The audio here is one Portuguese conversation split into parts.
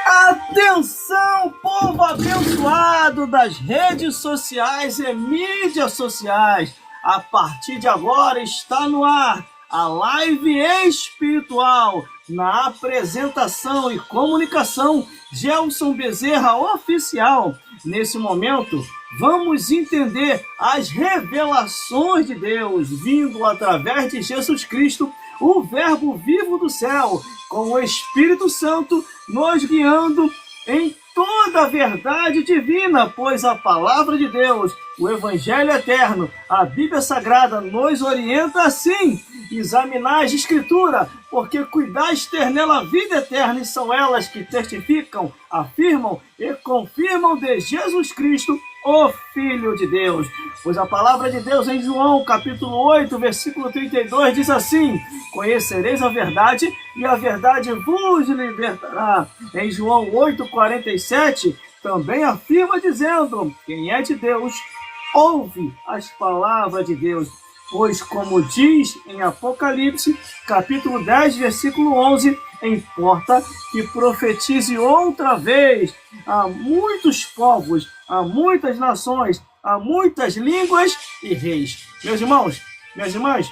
Atenção, povo abençoado das redes sociais e mídias sociais! A partir de agora está no ar a live espiritual na apresentação e comunicação Gelson Bezerra Oficial. Nesse momento, vamos entender as revelações de Deus vindo através de Jesus Cristo, o Verbo vivo do céu, com o Espírito Santo nos guiando em toda a verdade divina, pois a palavra de Deus, o Evangelho eterno, a Bíblia Sagrada nos orienta assim: examinar as Escrituras, porque cuidais ter nela a vida eterna, e são elas que testificam, afirmam e confirmam de Jesus Cristo, o Filho de Deus. Pois a palavra de Deus em João, capítulo 8, versículo 32, diz assim: conhecereis a verdade, e a verdade vos libertará. Em João 8,47, também afirma dizendo: quem é de Deus, ouve as palavras de Deus. Pois, como diz em Apocalipse, capítulo 10, versículo 11, importa que profetize outra vez a muitos povos, a muitas nações, a muitas línguas e reis. Meus irmãos, minhas irmãs,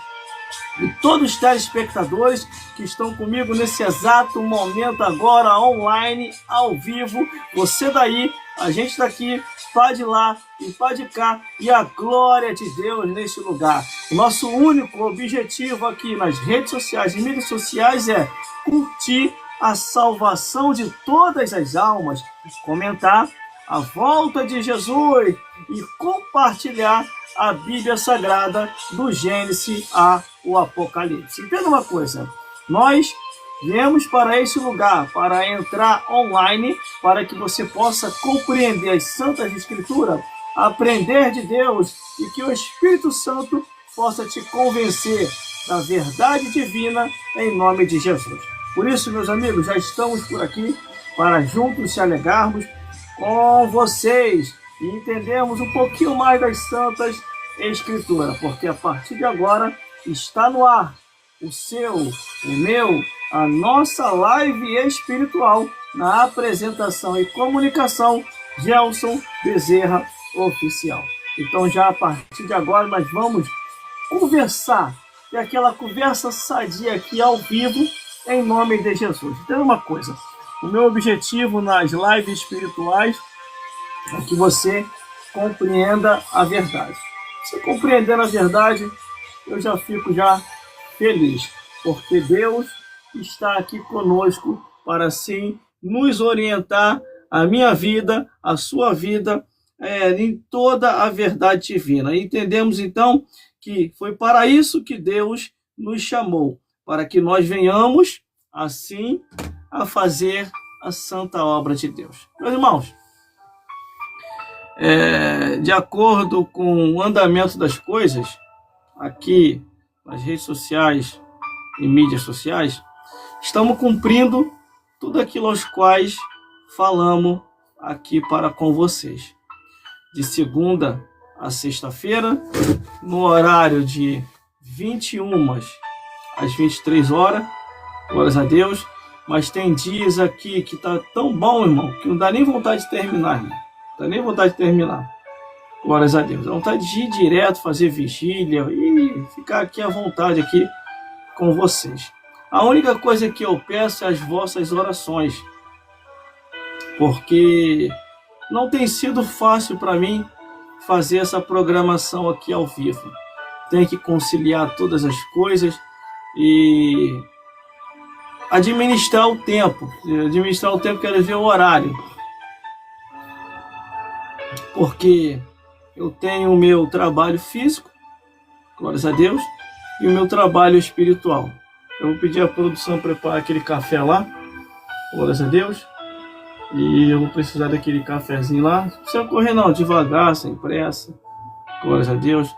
e todos os telespectadores que estão comigo nesse exato momento agora, online, ao vivo, você daí, a gente daqui, pá de lá e pá de cá, e a glória de Deus neste lugar. O nosso único objetivo aqui nas redes sociais e mídias sociais é curtir a salvação de todas as almas, comentar a volta de Jesus e compartilhar a Bíblia Sagrada do Gênesis ao Apocalipse. Entenda uma coisa, nós viemos para este lugar, para entrar online, para que você possa compreender as Santas Escrituras, aprender de Deus e que o Espírito Santo possa te convencer da verdade divina em nome de Jesus. Por isso, meus amigos, já estamos por aqui para juntos se alegarmos com vocês e entendermos um pouquinho mais das Santas Escrituras, porque a partir de agora está no ar o seu, o meu, a nossa live espiritual na apresentação e comunicação Gelson Bezerra Oficial. Então já a partir de agora nós vamos conversar, ter aquela conversa sadia aqui ao vivo em nome de Jesus. Então uma coisa, o meu objetivo nas lives espirituais é que você compreenda a verdade. Se compreendendo a verdade, eu já fico feliz, porque Deus está aqui conosco para assim nos orientar a minha vida, a sua vida, em toda a verdade divina. Entendemos então que foi para isso que Deus nos chamou, para que nós venhamos assim a fazer a santa obra de Deus. Meus irmãos, de acordo com o andamento das coisas, aqui nas redes sociais e mídias sociais, estamos cumprindo tudo aquilo aos quais falamos aqui para com vocês. De segunda a sexta-feira, no horário de 21 às 23 horas, glórias a Deus. Mas tem dias aqui que tá tão bom, irmão, que não dá nem vontade de terminar, irmão. Não dá nem vontade de terminar. Glórias a Deus. Dá vontade de ir direto, fazer vigília e ficar aqui à vontade aqui com vocês. A única coisa que eu peço é as vossas orações, porque não tem sido fácil para mim fazer essa programação aqui ao vivo. Tem que conciliar todas as coisas e administrar o tempo. Administrar o tempo quer dizer o horário. Porque eu tenho o meu trabalho físico, glórias a Deus, e o meu trabalho espiritual. Eu vou pedir à produção preparar aquele café lá, glórias a Deus. E eu vou precisar daquele cafezinho lá. Não precisa correr não, devagar, sem pressa. Glórias a Deus.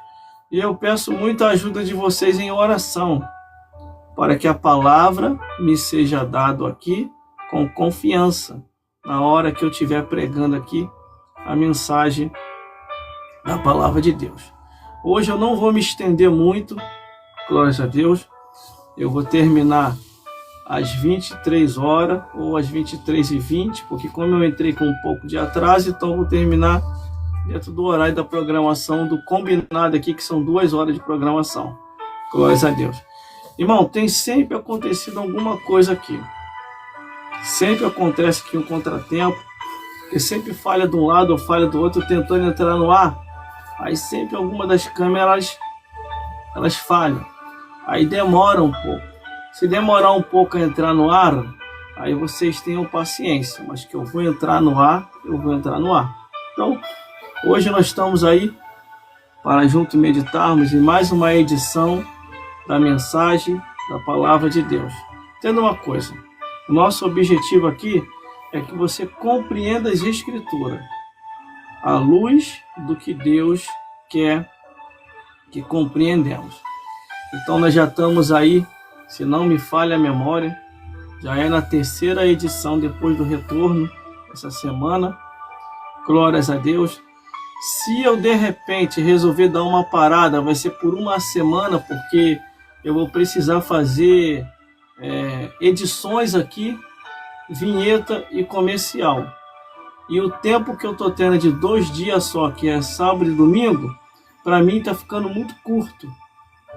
E eu peço muita ajuda de vocês em oração, para que a palavra me seja dada aqui com confiança, na hora que eu estiver pregando aqui a mensagem da palavra de Deus. Hoje eu não vou me estender muito, glórias a Deus. Eu vou terminar às 23 horas ou às 23h20, porque como eu entrei com um pouco de atraso, então eu vou terminar dentro do horário da programação, do combinado aqui, que são 2 horas de programação. Glórias a Deus. Irmão, tem sempre acontecido alguma coisa aqui. Sempre acontece aqui um contratempo, que sempre falha de um lado ou falha do outro, tentando entrar no ar. Aí sempre alguma das câmeras elas falham. Aí demora um pouco. Se demorar um pouco a entrar no ar, aí vocês tenham paciência. Mas que eu vou entrar no ar, eu vou entrar no ar. Então, hoje nós estamos aí para juntos meditarmos em mais uma edição da mensagem da palavra de Deus. Entenda uma coisa, o nosso objetivo aqui é que você compreenda as Escrituras à luz do que Deus quer que compreendamos. Então nós já estamos aí, se não me falha a memória, já é na 3ª edição depois do retorno, essa semana. Glórias a Deus. Se eu de repente resolver dar uma parada, vai ser por uma semana, porque eu vou precisar fazer edições aqui, vinheta e comercial. E o tempo que eu estou tendo de 2 dias só, que é sábado e domingo, para mim está ficando muito curto.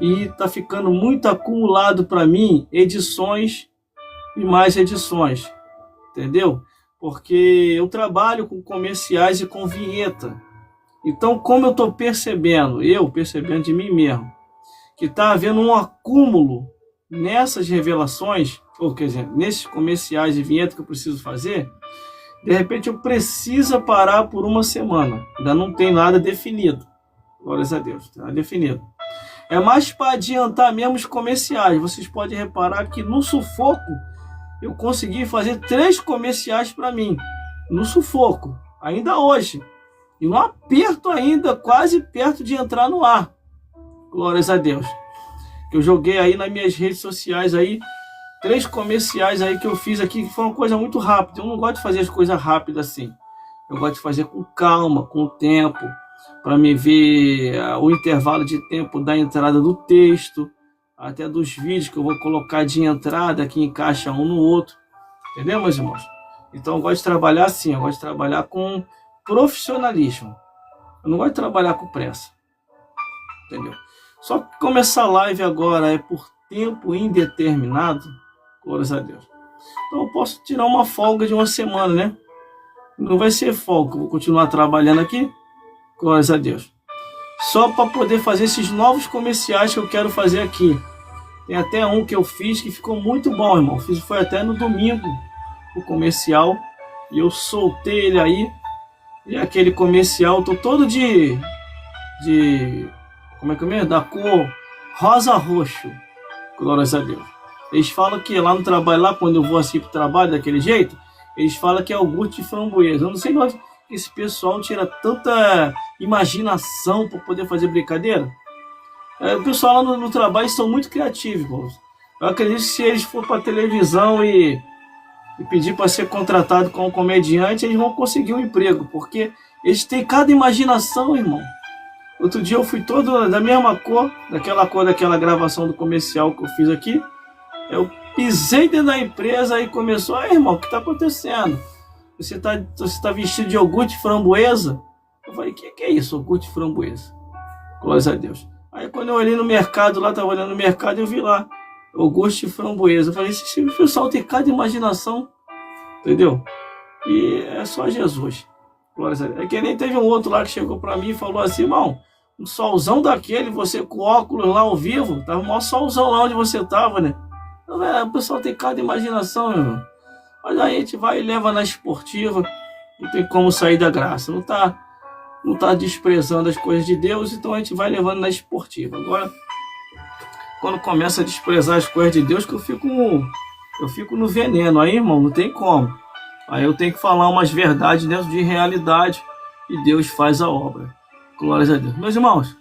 E está ficando muito acumulado para mim edições e mais edições. Entendeu? Porque eu trabalho com comerciais e com vinheta. Então, como eu estou percebendo de mim mesmo, que está havendo um acúmulo nessas revelações, ou quer dizer, nesses comerciais e vinhetas que eu preciso fazer, de repente eu preciso parar por uma semana. Ainda não tem nada definido. Glórias a Deus, está definido. É mais para adiantar mesmo os comerciais. Vocês podem reparar que no sufoco eu consegui fazer 3 comerciais para mim. No sufoco, ainda hoje. E no aperto ainda, quase perto de entrar no ar. Glórias a Deus. Eu joguei aí nas minhas redes sociais aí 3 comerciais aí que eu fiz aqui, que foi uma coisa muito rápida. Eu não gosto de fazer as coisas rápidas assim. Eu gosto de fazer com calma, com o tempo, para me ver o intervalo de tempo da entrada do texto, até dos vídeos que eu vou colocar de entrada, que encaixa um no outro. Entendeu, meus irmãos? Então eu gosto de trabalhar assim, eu gosto de trabalhar com profissionalismo. Eu não gosto de trabalhar com pressa. Entendeu? Só que como essa live agora é por tempo indeterminado, glórias a Deus. Então eu posso tirar uma folga de uma semana, né? Não vai ser folga, eu vou continuar trabalhando aqui. Glórias a Deus. Só para poder fazer esses novos comerciais que eu quero fazer aqui. Tem até um que eu fiz que ficou muito bom, irmão. Foi até no domingo o comercial. E eu soltei ele aí. E aquele comercial, tô todo de como é que é mesmo? Da cor rosa-roxo. Glórias a Deus. Eles falam que lá no trabalho, lá quando eu vou assim pro trabalho daquele jeito, eles falam que é iogurte de framboesa. Eu não sei de onde esse pessoal tira tanta imaginação para poder fazer brincadeira. O pessoal lá no trabalho são muito criativos, pô. Eu acredito que se eles for para televisão e pedir para ser contratado como comediante, eles vão conseguir um emprego, porque eles têm cada imaginação, irmão. Outro dia eu fui todo da mesma cor daquela gravação do comercial que eu fiz aqui. Eu pisei dentro da empresa e começou, irmão, o que está acontecendo? Você tá vestido de iogurte de framboesa? Eu falei, o que é isso, iogurte de framboesa? Glórias a Deus. Aí quando eu olhei no mercado, lá estava olhando no mercado, eu vi lá, iogurte de framboesa. Eu falei, esse pessoal tem cada imaginação, entendeu? E é só Jesus. Glórias a Deus. É que nem teve um outro lá que chegou para mim e falou assim, irmão, um solzão daquele, você com óculos lá ao vivo, tava o maior solzão lá onde você tava, né? O pessoal tem cada imaginação, meu irmão. Mas aí a gente vai e leva na esportiva, não tem como sair da graça. Não tá desprezando as coisas de Deus, então a gente vai levando na esportiva. Agora, quando começa a desprezar as coisas de Deus, que eu fico no veneno. Aí, irmão, não tem como. Aí eu tenho que falar umas verdades dentro de realidade e Deus faz a obra. Glórias a Deus. Meus irmãos,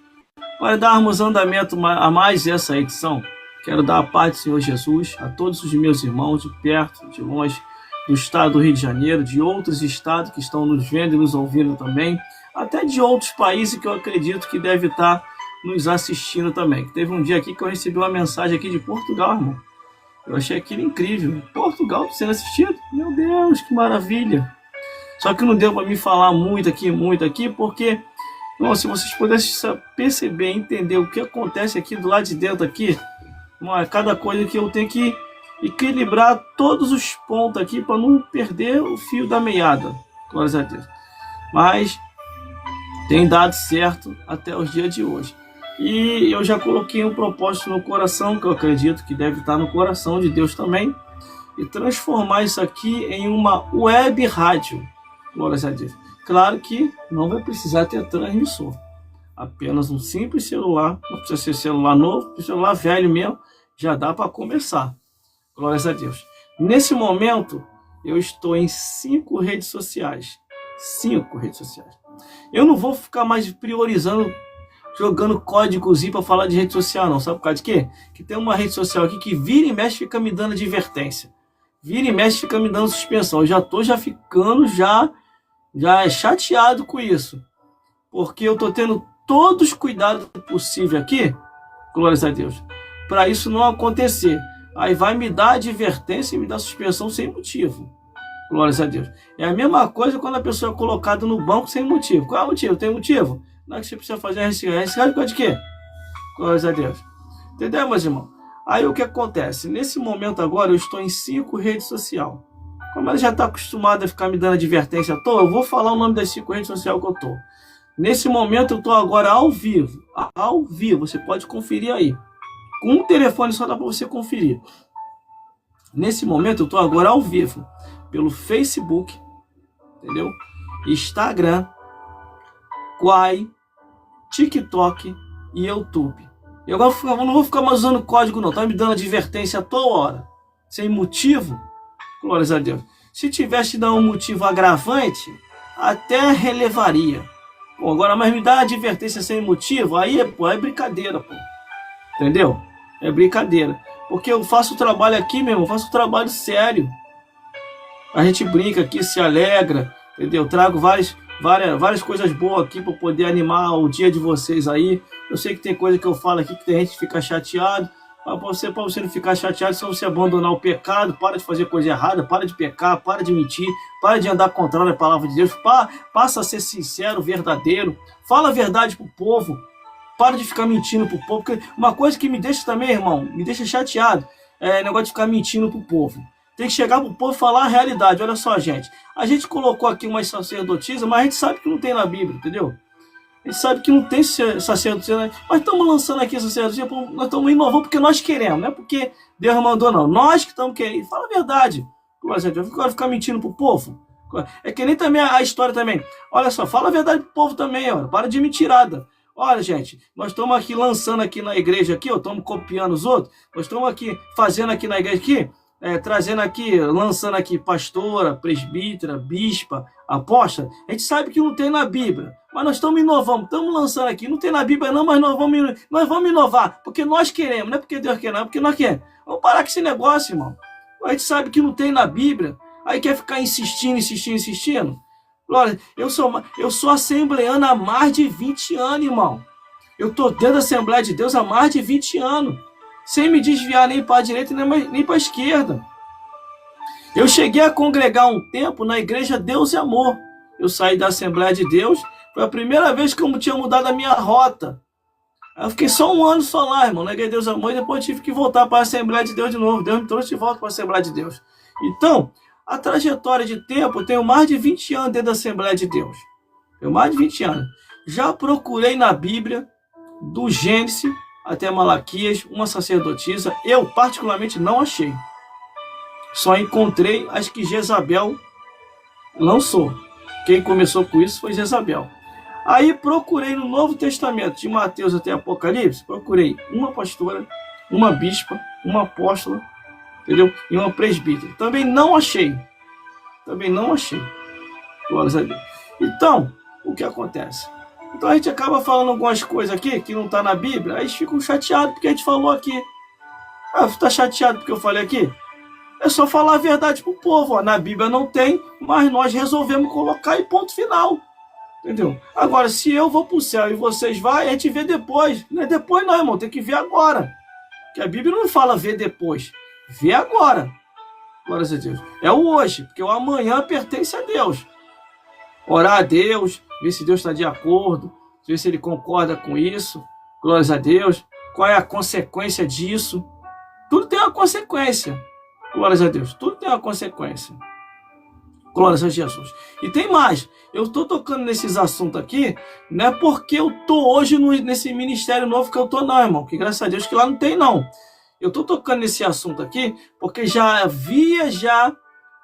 para darmos andamento a mais essa edição, quero dar a paz do Senhor Jesus a todos os meus irmãos de perto, de longe, do estado do Rio de Janeiro, de outros estados que estão nos vendo e nos ouvindo também, até de outros países que eu acredito que deve estar nos assistindo também. Teve um dia aqui que eu recebi uma mensagem aqui de Portugal, irmão. Eu achei aquilo incrível. Portugal sendo assistido? Meu Deus, que maravilha. Só que não deu para me falar muito aqui, porque, irmão, se vocês pudessem perceber, entender o que acontece aqui do lado de dentro aqui, é cada coisa que eu tenho que equilibrar todos os pontos aqui para não perder o fio da meada. Glórias a Deus. Mas tem dado certo até os dias de hoje. E eu já coloquei um propósito no coração, que eu acredito que deve estar no coração de Deus também, e transformar isso aqui em uma web rádio. Glórias a Deus. Claro que não vai precisar ter transmissor. Apenas um simples celular, não precisa ser celular novo, celular velho mesmo, já dá para começar. Glórias a Deus. Nesse momento, eu estou em 5 redes sociais. 5 redes sociais. Eu não vou ficar mais priorizando, jogando códigozinho para falar de rede social, não. Sabe por causa de quê? Que tem uma rede social aqui que vira e mexe fica me dando advertência. Vira e mexe fica me dando suspensão. Eu já estou ficando chateado com isso. Porque eu estou tendo todos os cuidados possíveis aqui, glórias a Deus, para isso não acontecer. Aí vai me dar advertência e me dar suspensão sem motivo. Glórias a Deus. É a mesma coisa quando a pessoa é colocada no banco sem motivo. Qual é o motivo? Tem motivo? Não é que você precisa fazer a reciclagem. Reciclagem por causa de quê? Glórias a Deus. Entendeu, meus irmãos? Aí o que acontece? Nesse momento agora eu estou em 5 redes sociais. Como ela já está acostumada a ficar me dando advertência à toa, eu vou falar o nome das 5 redes sociais que eu estou. Nesse momento eu estou agora ao vivo. Ao vivo, você pode conferir aí. Com um telefone só dá para você conferir. Nesse momento eu estou agora ao vivo. Pelo Facebook, entendeu? Instagram, Quai, TikTok e YouTube. E agora eu não vou ficar mais usando código não. Tá me dando advertência a toda hora. Sem motivo. Glórias a Deus. Se tivesse dado um motivo agravante, até relevaria. Pô, agora, mas me dá advertência sem motivo, aí é brincadeira, pô. Entendeu? É brincadeira. Porque eu faço o trabalho aqui mesmo, eu faço um trabalho sério. A gente brinca aqui, se alegra, entendeu? Eu trago várias coisas boas aqui para poder animar o dia de vocês aí. Eu sei que tem coisa que eu falo aqui que tem gente que fica chateado. Mas para você não ficar chateado, é só você abandonar o pecado, para de fazer coisa errada, para de pecar, para de mentir, para de andar contrário à palavra de Deus, passa a ser sincero, verdadeiro, fala a verdade pro povo, para de ficar mentindo pro povo, porque uma coisa que me deixa também, irmão, me deixa chateado, é o negócio de ficar mentindo pro povo. Tem que chegar pro povo e falar a realidade. Olha só, gente, a gente colocou aqui umas sacerdotisas, mas a gente sabe que não tem na Bíblia, entendeu? A gente sabe que não tem sacerdocia, né? Mas estamos lançando aqui sacerdocia, nós estamos inovando porque nós queremos, não é porque Deus mandou, não. Nós que estamos querendo. Fala a verdade. Agora ficar mentindo pro povo. É que nem também a história também. Olha só, fala a verdade pro povo também, ó. Para de mentirada. Olha, gente, nós estamos aqui lançando aqui na igreja aqui, ó, estamos copiando os outros. Nós estamos aqui fazendo aqui na igreja aqui, trazendo aqui, lançando aqui pastora, presbítera, bispa, apóstola. A gente sabe que não tem na Bíblia, mas nós estamos inovando, estamos lançando aqui. Não tem na Bíblia não, mas nós vamos inovar, porque nós queremos, não é porque Deus quer, não, é porque nós queremos. Vamos parar com esse negócio, irmão. A gente sabe que não tem na Bíblia, aí quer ficar insistindo. Glória, eu sou assembleano há mais de 20 anos, irmão. Eu estou dentro da Assembleia de Deus há mais de 20 anos, sem me desviar nem para a direita nem para a esquerda. Eu cheguei a congregar um tempo na igreja Deus e Amor. Eu saí da Assembleia de Deus, foi a primeira vez que eu tinha mudado a minha rota. Eu fiquei só um ano só lá, irmão, na igreja Deus e Amor, e depois tive que voltar para a Assembleia de Deus de novo. Deus me trouxe de volta para a Assembleia de Deus. Então, a trajetória de tempo, eu tenho mais de 20 anos dentro da Assembleia de Deus. Tenho mais de 20 anos. Já procurei na Bíblia, do Gênesis até Malaquias, uma sacerdotisa. Eu, particularmente, não achei. Só encontrei as que Jezabel lançou. Quem começou com isso foi Jezabel. Aí procurei no Novo Testamento, de Mateus até Apocalipse, procurei uma pastora, uma bispa, uma apóstola, entendeu? E uma presbítera. Também não achei. Glórias a Deus. Então, o que acontece? Então a gente acaba falando algumas coisas aqui que não está na Bíblia, aí eles ficam chateados porque a gente falou aqui. Ah, está chateado porque eu falei aqui? É só falar a verdade pro povo. Ó. Na Bíblia não tem, mas nós resolvemos colocar e ponto final. Entendeu? Agora, se eu vou para o céu e vocês vão, a gente vê depois. Não é depois não, irmão, tem que ver agora. Porque a Bíblia não fala ver depois. Vê agora. Glórias a Deus. É o hoje, porque o amanhã pertence a Deus. Orar a Deus, ver se Deus está de acordo, ver se Ele concorda com isso. Glórias a Deus. Qual é a consequência disso? Tudo tem uma consequência. Glórias a Deus. Tudo tem uma consequência. Glórias a Jesus. E tem mais. Eu estou tocando nesses assuntos aqui, não é porque eu estou hoje nesse ministério novo que eu estou, não, irmão. Que graças a Deus que lá não tem, não. Eu estou tocando nesse assunto aqui porque já havia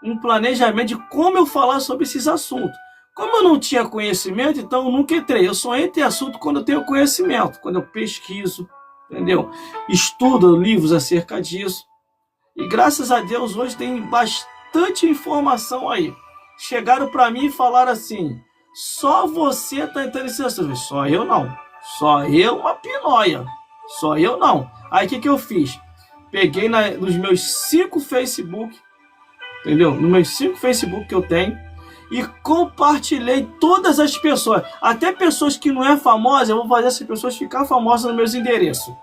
um planejamento de como eu falar sobre esses assuntos. Como eu não tinha conhecimento, então eu nunca entrei. Eu só entro em assunto quando eu tenho conhecimento, quando eu pesquiso, entendeu? Estudo livros acerca disso. E graças a Deus hoje tem bastante informação aí. Chegaram para mim e falaram assim: só você está entrando nesse assunto. Só eu não. Só eu uma pinóia. Só eu não. Aí o que eu fiz? Peguei nos meus 5 Facebook, entendeu? Nos meus 5 Facebook que eu tenho, e compartilhei todas as pessoas, até pessoas que não é famosa, eu vou fazer essas pessoas ficar famosas nos meus endereços.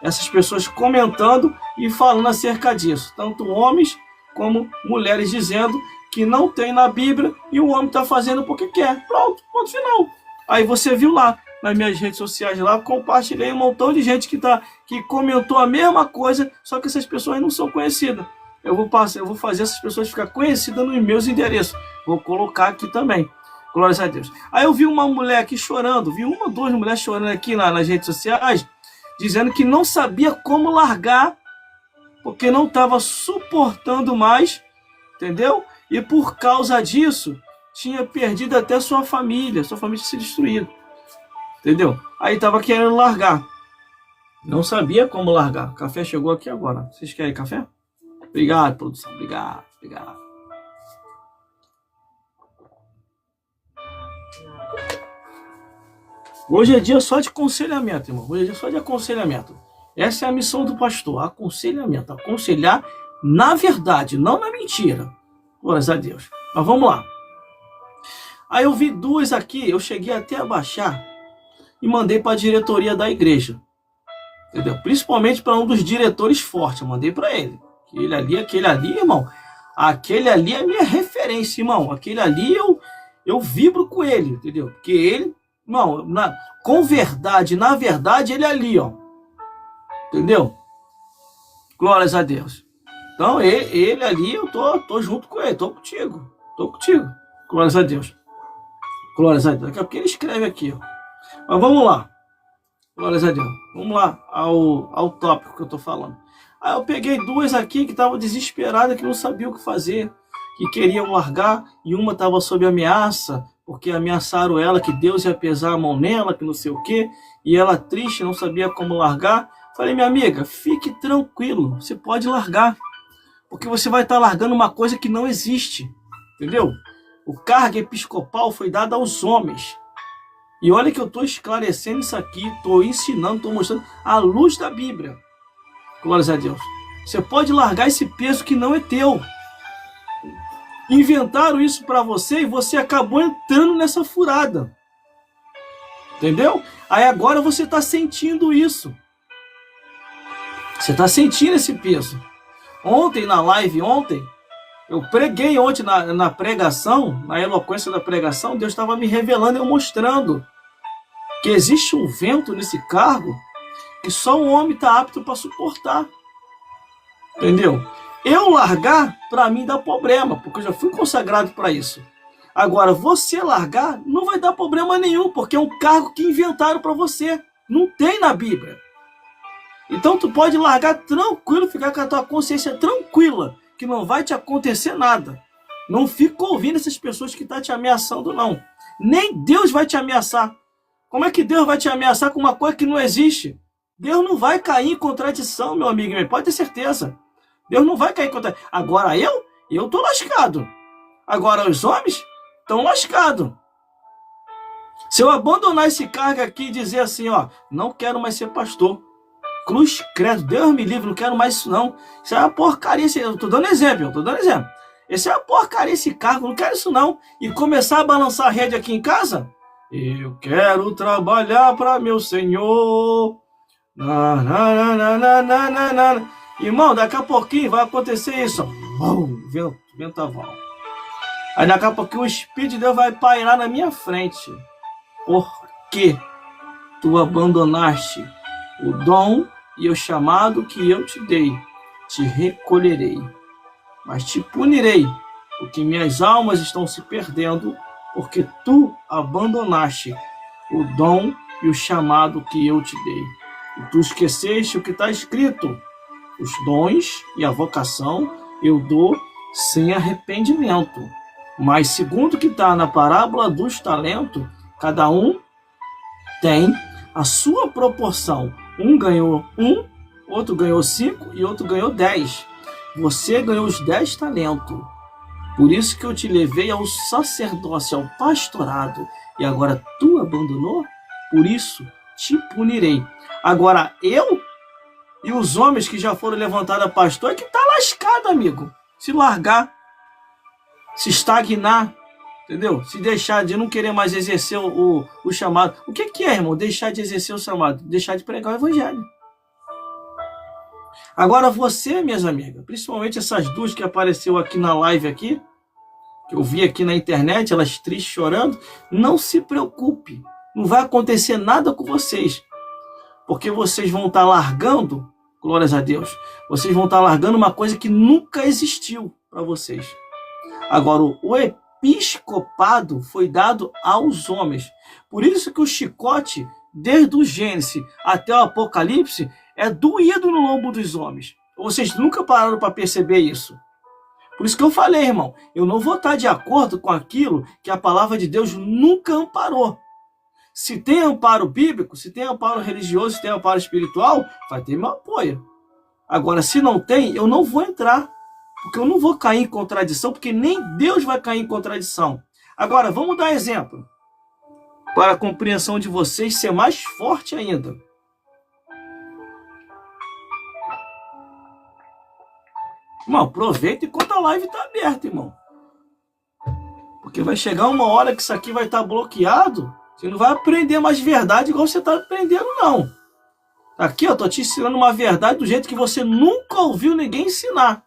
Essas pessoas comentando e falando acerca disso, tanto homens como mulheres, dizendo que não tem na Bíblia e o homem está fazendo porque quer. Pronto, ponto final. Aí você viu lá nas minhas redes sociais lá, compartilhei um montão de gente que comentou a mesma coisa, só que essas pessoas não são conhecidas. Eu vou fazer essas pessoas ficar conhecidas nos meus endereços. Vou colocar aqui também. Glórias a Deus. Aí eu vi uma mulher aqui chorando, vi uma ou duas mulheres chorando aqui nas redes sociais, dizendo que não sabia como largar, porque não estava suportando mais, entendeu? E por causa disso, tinha perdido até sua família se destruído, entendeu? Aí estava querendo largar. Não sabia como largar. O café chegou aqui agora. Vocês querem café? Obrigado, produção. Obrigado. Hoje é dia só de aconselhamento, irmão. Hoje é dia só de aconselhamento. Essa é a missão do pastor. Aconselhamento. Aconselhar na verdade, não na mentira. Glórias a Deus. Mas vamos lá. Aí eu vi duas aqui. Eu cheguei até a baixar e mandei para a diretoria da igreja. Entendeu? Principalmente para um dos diretores fortes. Eu mandei para ele. Aquele ali, irmão. Aquele ali é minha referência, irmão. Aquele ali eu vibro com ele, entendeu? Porque ele, irmão, com verdade, na verdade, ele é ali, ó. Entendeu? Glórias a Deus. Então, ele ali, eu tô junto com ele, tô contigo. Glórias a Deus. Glórias a Deus. Daqui a pouco ele escreve aqui, ó. Mas vamos lá. Glórias a Deus. Vamos lá ao tópico que eu tô falando. Aí eu peguei duas aqui que estavam desesperadas, que não sabiam o que fazer, que queriam largar, e uma estava sob ameaça, porque ameaçaram ela que Deus ia pesar a mão nela, que não sei o quê, e ela triste, não sabia como largar. Falei, minha amiga, fique tranquilo, você pode largar, porque você vai estar largando uma coisa que não existe, entendeu? O cargo episcopal foi dado aos homens. E olha que eu estou esclarecendo isso aqui, estou ensinando, estou mostrando à luz da Bíblia. Glórias a Deus. Você pode largar esse peso que não é teu. Inventaram isso para você e você acabou entrando nessa furada. Entendeu? Aí agora você está sentindo isso. Você está sentindo esse peso. Ontem, na live, eu preguei ontem na pregação, na eloquência da pregação, Deus estava me revelando e eu mostrando que existe um vento nesse cargo que só o homem está apto para suportar. Entendeu? Eu largar, para mim, dá problema, porque eu já fui consagrado para isso. Agora, você largar, não vai dar problema nenhum, porque é um cargo que inventaram para você. Não tem na Bíblia. Então, tu pode largar tranquilo, ficar com a tua consciência tranquila, que não vai te acontecer nada. Não fica ouvindo essas pessoas que estão te ameaçando, não. Nem Deus vai te ameaçar. Como é que Deus vai te ameaçar com uma coisa que não existe? Deus não vai cair em contradição, meu amigo, pode ter certeza. Deus não vai cair em contradição. Agora eu tô lascado. Agora os homens estão lascados. Se eu abandonar esse cargo aqui e dizer assim, ó, não quero mais ser pastor. Cruz credo, Deus me livre, não quero mais isso não. Isso é uma porcaria, eu tô dando exemplo, Esse é uma porcaria, esse cargo, não quero isso não. E começar a balançar a rede aqui em casa? Eu quero trabalhar para meu Senhor. Irmão, daqui a pouquinho vai acontecer isso. Ventaval. Aí daqui a pouquinho o Espírito de Deus vai pairar na minha frente. Porque tu abandonaste o dom e o chamado que eu te dei. Te recolherei, mas te punirei, porque minhas almas estão se perdendo, porque tu abandonaste o dom e o chamado que eu te dei. E tu esqueceste o que está escrito. Os dons e a vocação eu dou sem arrependimento. Mas segundo o que está na parábola dos talentos, cada um tem a sua proporção. Um ganhou 1, outro ganhou 5 e outro ganhou 10. Você ganhou os 10 talentos. Por isso que eu te levei ao sacerdócio, ao pastorado. E agora tu abandonou? Por isso te punirei. Agora eu e os homens que já foram levantados a pastor é que tá lascado, amigo. Se largar, se estagnar, entendeu? Se deixar de não querer mais exercer o chamado. O que é, irmão? Deixar de exercer o chamado? Deixar de pregar o evangelho. Agora você, minhas amigas, principalmente essas duas que apareceu aqui na live aqui, que eu vi aqui na internet, elas tristes chorando, não se preocupe. Não vai acontecer nada com vocês. Porque vocês vão estar largando, glórias a Deus, vocês vão estar largando uma coisa que nunca existiu para vocês. Agora, o episcopado foi dado aos homens. Por isso que o chicote, desde o Gênesis até o Apocalipse, é doído no lombo dos homens. Vocês nunca pararam para perceber isso. Por isso que eu falei, irmão, eu não vou estar de acordo com aquilo que a palavra de Deus nunca amparou. Se tem amparo bíblico, se tem amparo religioso, se tem amparo espiritual, vai ter meu apoio. Agora, se não tem, eu não vou entrar. Porque eu não vou cair em contradição, porque nem Deus vai cair em contradição. Agora, vamos dar exemplo. Para a compreensão de vocês ser mais forte ainda. Irmão, aproveita enquanto a live está aberta, irmão. Porque vai chegar uma hora que isso aqui vai estar bloqueado. Você não vai aprender mais verdade igual você está aprendendo, não. Aqui eu estou te ensinando uma verdade do jeito que você nunca ouviu ninguém ensinar.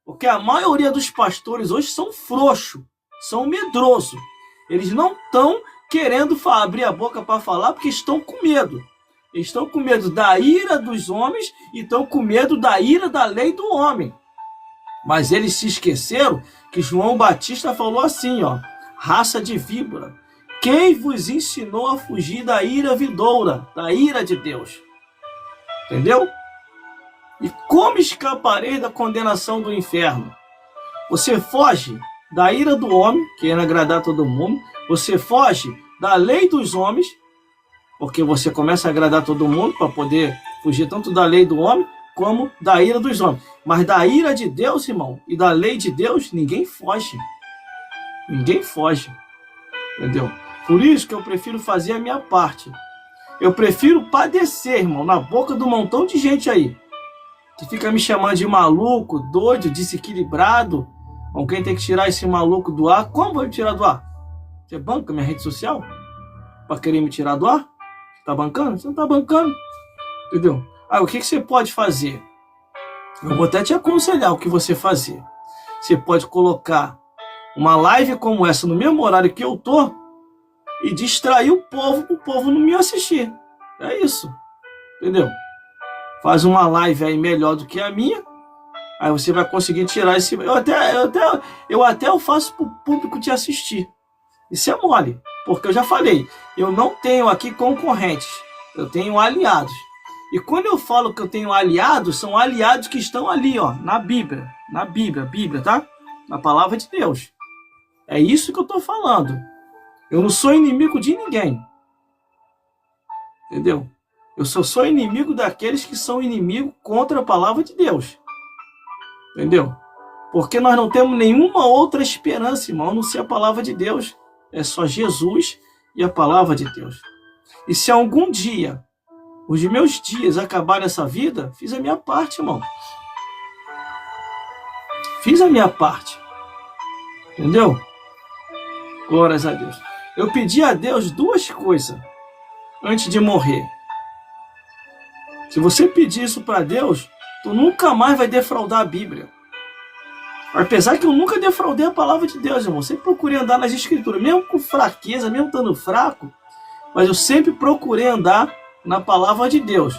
Porque a maioria dos pastores hoje são frouxos, são medrosos. Eles não estão querendo abrir a boca para falar porque estão com medo. Eles estão com medo da ira dos homens e estão com medo da ira da lei do homem. Mas eles se esqueceram que João Batista falou assim, ó, raça de víbora. Quem vos ensinou a fugir da ira vindoura, da ira de Deus? Entendeu? E como escaparei da condenação do inferno? Você foge da ira do homem, querendo agradar todo mundo. Você foge da lei dos homens, porque você começa a agradar todo mundo para poder fugir tanto da lei do homem como da ira dos homens. Mas da ira de Deus, irmão, e da lei de Deus, ninguém foge. Ninguém foge. Entendeu? Por isso que eu prefiro fazer a minha parte. Eu prefiro padecer, irmão, na boca do montão de gente aí, que fica me chamando de maluco, doido, desequilibrado. Alguém tem que tirar esse maluco do ar. Como vou me tirar do ar? Você banca minha rede social? Para querer me tirar do ar? Tá bancando? Você não tá bancando. Entendeu? Aí o que você pode fazer? Eu vou até te aconselhar o que você fazer. Você pode colocar uma live como essa no mesmo horário que eu tô e distrair o povo para o povo não me assistir. É isso. Entendeu? Faz uma live aí melhor do que a minha. Aí você vai conseguir tirar esse... Eu até faço para o público te assistir. Isso é mole. Porque eu já falei, eu não tenho aqui concorrentes. Eu tenho aliados. E quando eu falo que eu tenho aliados, são aliados que estão ali, ó, na Bíblia. Na Bíblia, tá? Na palavra de Deus. É isso que eu tô falando. Eu não sou inimigo de ninguém. Entendeu? Eu só sou inimigo daqueles que são inimigos contra a palavra de Deus. Entendeu? Porque nós não temos nenhuma outra esperança, irmão, a não ser a palavra de Deus. É só Jesus e a palavra de Deus. E se algum dia os meus dias acabarem essa vida, fiz a minha parte, irmão. Fiz a minha parte. Entendeu? Glórias a Deus. Eu pedi a Deus duas coisas antes de morrer. Se você pedir isso para Deus, tu nunca mais vai defraudar a Bíblia. Apesar que eu nunca defraudei a palavra de Deus, irmão. Eu sempre procurei andar nas escrituras, mesmo com fraqueza, mesmo estando fraco, mas eu sempre procurei andar na palavra de Deus.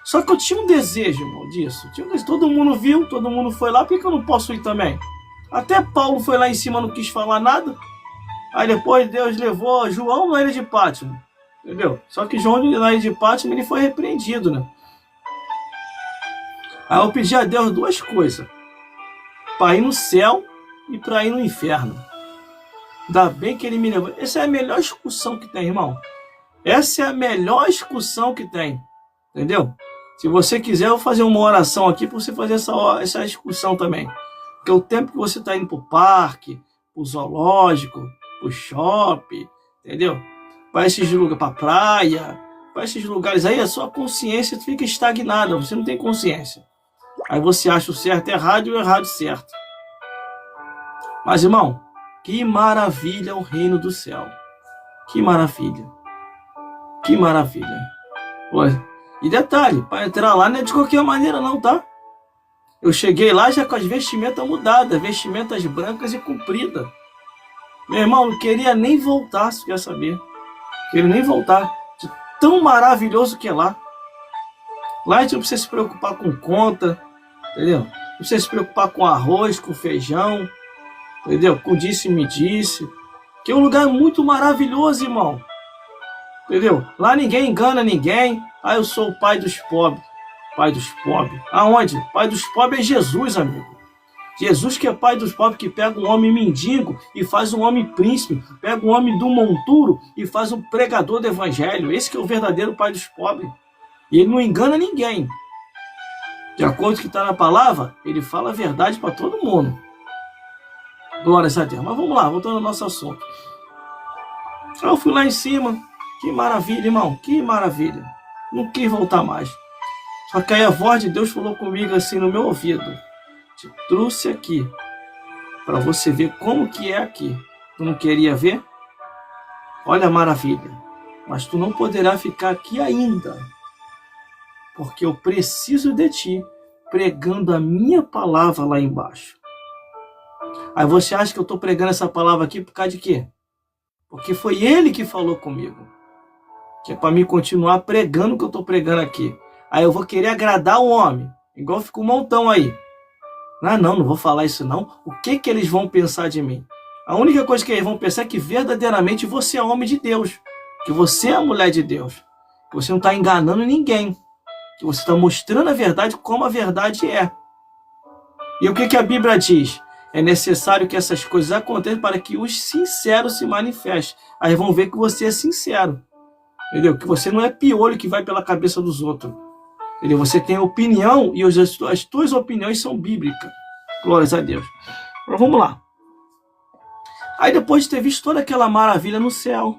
Só que eu tinha um desejo, irmão, disso. Todo mundo viu, todo mundo foi lá, por que eu não posso ir também? Até Paulo foi lá em cima, não quis falar nada. Aí depois Deus levou João na ilha de Pátimo. Entendeu? Só que João na ilha de Pátimo, ele foi repreendido, né? Aí eu pedi a Deus duas coisas. Para ir no céu e para ir no inferno. Ainda bem que ele me levou. Essa é a melhor excursão que tem, irmão. Essa é a melhor excursão que tem. Entendeu? Se você quiser, eu vou fazer uma oração aqui para você fazer essa excursão também. Porque o tempo que você está indo para o parque, para o zoológico, para o shopping, entendeu? Para esses lugares, para a praia, para esses lugares aí, a sua consciência fica estagnada. Você não tem consciência. Aí você acha o certo errado e o errado certo. Mas, irmão, que maravilha o reino do céu. Que maravilha. Que maravilha. Olha, e detalhe, para entrar lá não é de qualquer maneira não, tá? Eu cheguei lá já com as vestimentas mudadas, vestimentas brancas e compridas. Meu irmão, não queria nem voltar, se quer saber. Não queria nem voltar. De tão maravilhoso que é lá. Lá a gente não precisa se preocupar com conta, entendeu? Não precisa se preocupar com arroz, com feijão, entendeu? Com disse-me disse. Que é um lugar muito maravilhoso, irmão. Entendeu? Lá ninguém engana ninguém. Ah, eu sou o pai dos pobres. Pai dos pobres. Aonde? Pai dos pobres é Jesus, amigo. Jesus que é pai dos pobres, que pega um homem mendigo e faz um homem príncipe. Pega um homem do monturo e faz um pregador do evangelho. Esse que é o verdadeiro pai dos pobres. E ele não engana ninguém. De acordo com o que está na palavra, ele fala a verdade para todo mundo. Glórias a Deus. Mas vamos lá, voltando ao nosso assunto. Eu fui lá em cima. Que maravilha, irmão. Que maravilha. Não quis voltar mais. Só que aí a voz de Deus falou comigo assim no meu ouvido. Te trouxe aqui para você ver como que é aqui. Tu não queria ver? Olha a maravilha. Mas tu não poderá ficar aqui ainda. Porque eu preciso de ti pregando a minha palavra lá embaixo. Aí você acha que eu estou pregando essa palavra aqui por causa de quê? Porque foi ele que falou comigo. Que é para mim continuar pregando o que eu estou pregando aqui. Aí eu vou querer agradar o homem. Igual fica um montão aí. Não vou falar isso não. O que eles vão pensar de mim? A única coisa que eles vão pensar é que verdadeiramente você é homem de Deus, que você é a mulher de Deus, que você não está enganando ninguém, que você está mostrando a verdade como a verdade é. E o que a Bíblia diz? É necessário que essas coisas aconteçam para que os sinceros se manifestem. Aí vão ver que você é sincero. Entendeu? Que você não é piolho que vai pela cabeça dos outros. Entendeu? Você tem opinião e as tuas opiniões são bíblicas. Glórias a Deus. Mas vamos lá. Aí depois de ter visto toda aquela maravilha no céu,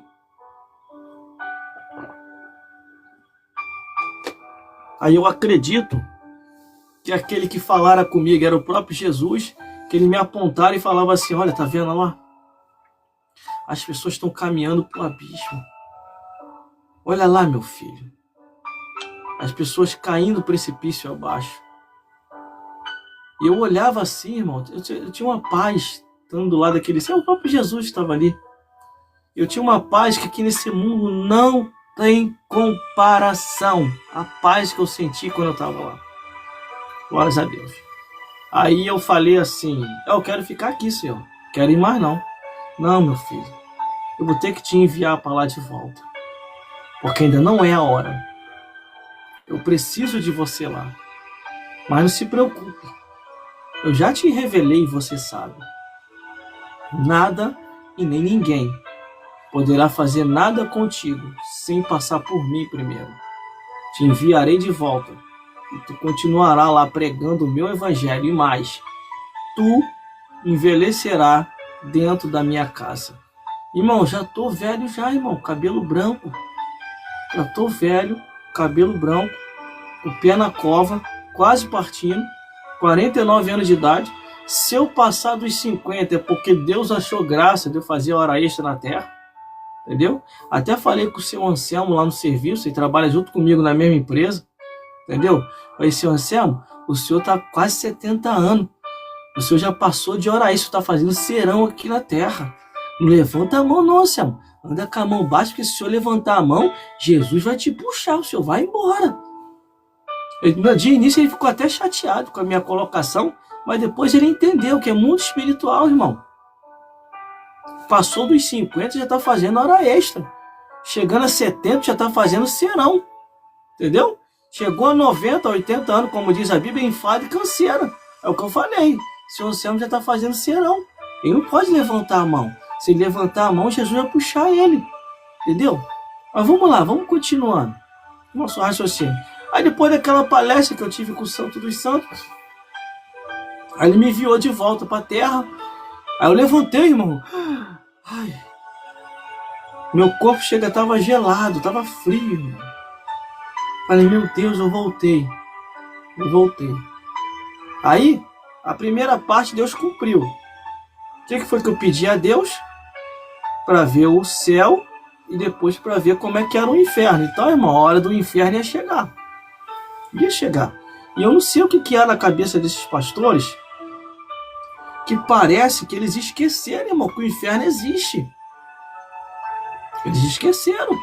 aí eu acredito que aquele que falara comigo era o próprio Jesus, que ele me apontara e falava assim, olha, tá vendo lá? As pessoas estão caminhando para o abismo. Olha lá, meu filho. As pessoas caindo precipício abaixo. E eu olhava assim, irmão, eu tinha uma paz, estando do lado daquele céu, o próprio Jesus estava ali. Eu tinha uma paz que aqui nesse mundo não tem comparação. A paz que eu senti quando eu estava lá. Glórias a Deus. Aí eu falei assim, eu quero ficar aqui, Senhor. Quero ir mais não. Não, meu filho. Eu vou ter que te enviar para lá de volta. Porque ainda não é a hora. Eu preciso de você lá. Mas não se preocupe. Eu já te revelei e você sabe. Nada e nem ninguém poderá fazer nada contigo sem passar por mim primeiro. Te enviarei de volta. E tu continuará lá pregando o meu evangelho. E mais, tu envelhecerá dentro da minha casa. Irmão, já tô velho já, irmão. Cabelo branco. Já tô velho, cabelo branco, o pé na cova, quase partindo, 49 anos de idade. Se eu passar dos 50 é porque Deus achou graça de eu fazer hora extra na terra. Entendeu? Até falei com o seu Anselmo lá no serviço, ele trabalha junto comigo na mesma empresa. Entendeu? Falei, seu Anselmo, o senhor tá quase 70 anos. O senhor já passou de hora extra, tá fazendo serão aqui na terra. Não levanta a mão não, Anselmo. Anda com a mão baixa, porque se o senhor levantar a mão, Jesus vai te puxar, o senhor vai embora. De início ele ficou até chateado com a minha colocação, mas depois ele entendeu que é mundo espiritual, irmão. Passou dos 50, já está fazendo hora extra. Chegando a 70, já está fazendo serão. Entendeu? Chegou a 90, 80 anos, como diz a Bíblia, enfado e canseira. É o que eu falei. O senhor Anselmo já está fazendo serão. Ele não pode levantar a mão. Se ele levantar a mão, Jesus vai puxar ele. Entendeu? Mas vamos lá, vamos continuando. Nosso raciocínio. Aí depois daquela palestra que eu tive com o Santo dos Santos, aí ele me enviou de volta para a terra. Aí eu levantei, irmão. Ai. Meu corpo estava gelado, estava frio, irmão. Falei, meu Deus, eu voltei. Eu voltei. Aí, a primeira parte Deus cumpriu. O que foi que eu pedi a Deus? Para ver o céu e depois para ver como é que era o inferno. Então, irmão, a hora do inferno ia chegar. Ia chegar. E eu não sei o que era na cabeça desses pastores, que parece que eles esqueceram, irmão, que o inferno existe. Eles esqueceram.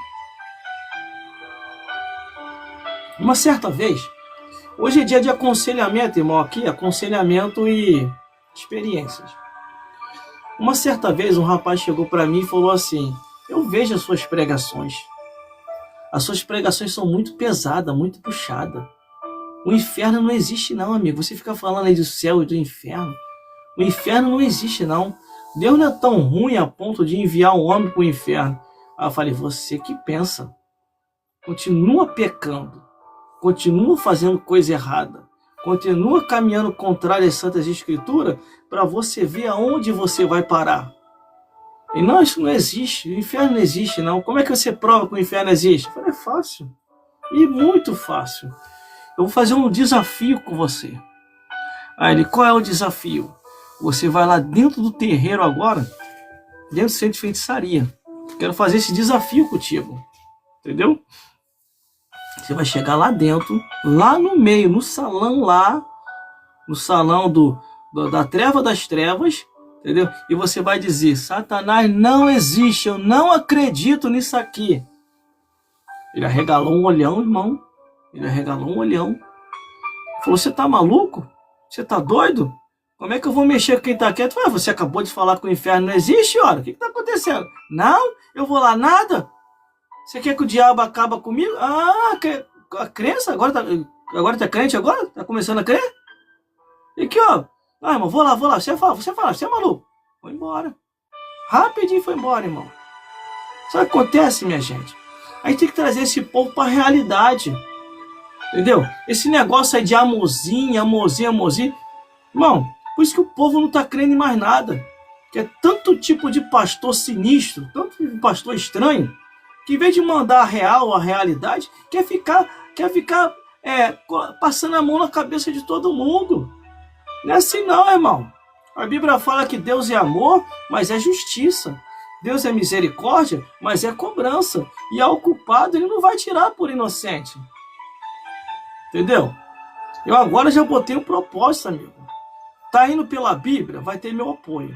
Uma certa vez, hoje é dia de aconselhamento, irmão, aqui, aconselhamento e experiências. Uma certa vez um rapaz chegou para mim e falou assim, eu vejo as suas pregações. As suas pregações são muito pesadas, muito puxadas. O inferno não existe não, amigo. Você fica falando aí do céu e do inferno. O inferno não existe não. Deus não é tão ruim a ponto de enviar um homem para o inferno. Aí eu falei, você que pensa. Continua pecando. Continua fazendo coisa errada. Continua caminhando contrário às Santas Escrituras para você ver aonde você vai parar. E não, isso não existe. O inferno não existe, não. Como é que você prova que o inferno existe? Eu falei, é fácil. E muito fácil. Eu vou fazer um desafio com você. Aí ele, qual é o desafio? Você vai lá dentro do terreiro agora, dentro do centro de feitiçaria. Quero fazer esse desafio contigo. Entendeu? Você vai chegar lá dentro, lá no meio, no salão lá, no salão da treva das trevas, entendeu? E você vai dizer, Satanás não existe, eu não acredito nisso aqui. Ele arregalou um olhão, irmão. Ele arregalou um olhão. Falou, você tá maluco? Você tá doido? Como é que eu vou mexer com quem tá quieto? Ué, você acabou de falar que o inferno não existe, ora? O que tá acontecendo? Não, eu vou lá, nada. Você quer que o diabo acabe comigo? Ah, a crença? Agora tá crente agora? Tá começando a crer? E aqui, ó. Ah, irmão, vou lá. Você é maluco. Foi embora. Rapidinho foi embora, irmão. Sabe o que acontece, minha gente? A gente tem que trazer esse povo pra realidade. Entendeu? Esse negócio aí de amorzinho. Irmão, por isso que o povo não tá crendo em mais nada. Que é tanto tipo de pastor sinistro, tanto tipo de pastor estranho, que em vez de mandar a real, a realidade, quer ficar passando a mão na cabeça de todo mundo. Não é assim não, irmão. A Bíblia fala que Deus é amor, mas é justiça. Deus é misericórdia, mas é cobrança. E ao culpado ele não vai tirar por inocente. Entendeu? Eu agora já botei um propósito, amigo. Tá indo pela Bíblia, vai ter meu apoio.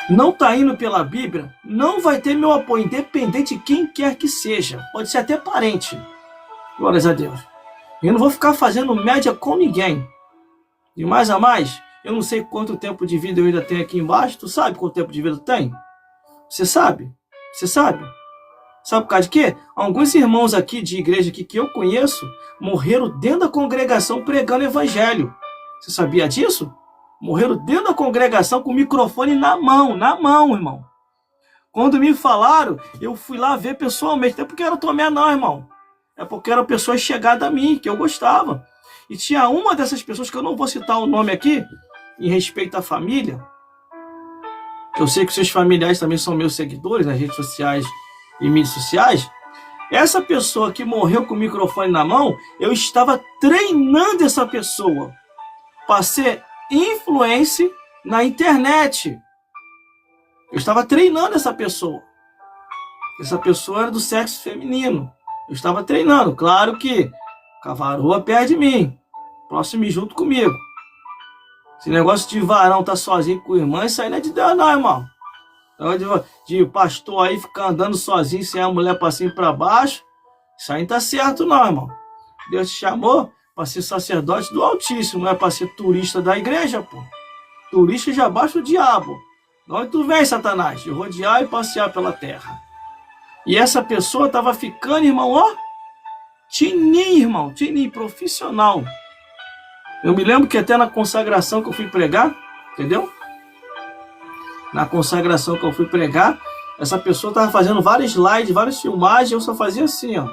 Não tá indo pela Bíblia, não vai ter meu apoio, independente de quem quer que seja. Pode ser até parente. Glórias a Deus. Eu não vou ficar fazendo média com ninguém. De mais a mais, eu não sei quanto tempo de vida eu ainda tenho aqui embaixo. Tu sabe quanto tempo de vida tu tem? Você sabe? Você sabe? Sabe por causa de quê? Alguns irmãos aqui de igreja aqui que eu conheço morreram dentro da congregação pregando evangelho. Você sabia disso? Morreram dentro da congregação com o microfone na mão, irmão. Quando me falaram, eu fui lá ver pessoalmente. Não é porque era Tomé não, irmão. É porque eram pessoas chegadas a mim, que eu gostava. E tinha uma dessas pessoas, que eu não vou citar o nome aqui, em respeito à família. Eu sei que seus familiares também são meus seguidores nas redes sociais e mídias sociais. Essa pessoa que morreu com o microfone na mão, eu estava treinando essa pessoa para ser influencer na internet. Eu estava treinando essa pessoa. Essa pessoa era do sexo feminino. Eu estava treinando. Claro que cavaroa perto de mim. Próximo junto comigo. Esse negócio de varão tá sozinho com irmã, isso aí não é de Deus não, irmão. De pastor aí ficar andando sozinho sem a mulher para cima e para baixo. Isso aí não tá certo não, irmão. Deus te chamou para ser sacerdote do Altíssimo, não é para ser turista da igreja, pô. Turista já baixa o diabo. De onde tu vem, Satanás? De rodear e passear pela terra. E essa pessoa tava ficando, irmão, ó, tininho, profissional. Eu me lembro que até na consagração que eu fui pregar, entendeu? Na consagração que eu fui pregar, essa pessoa tava fazendo vários slides, várias filmagens, eu só fazia assim, ó,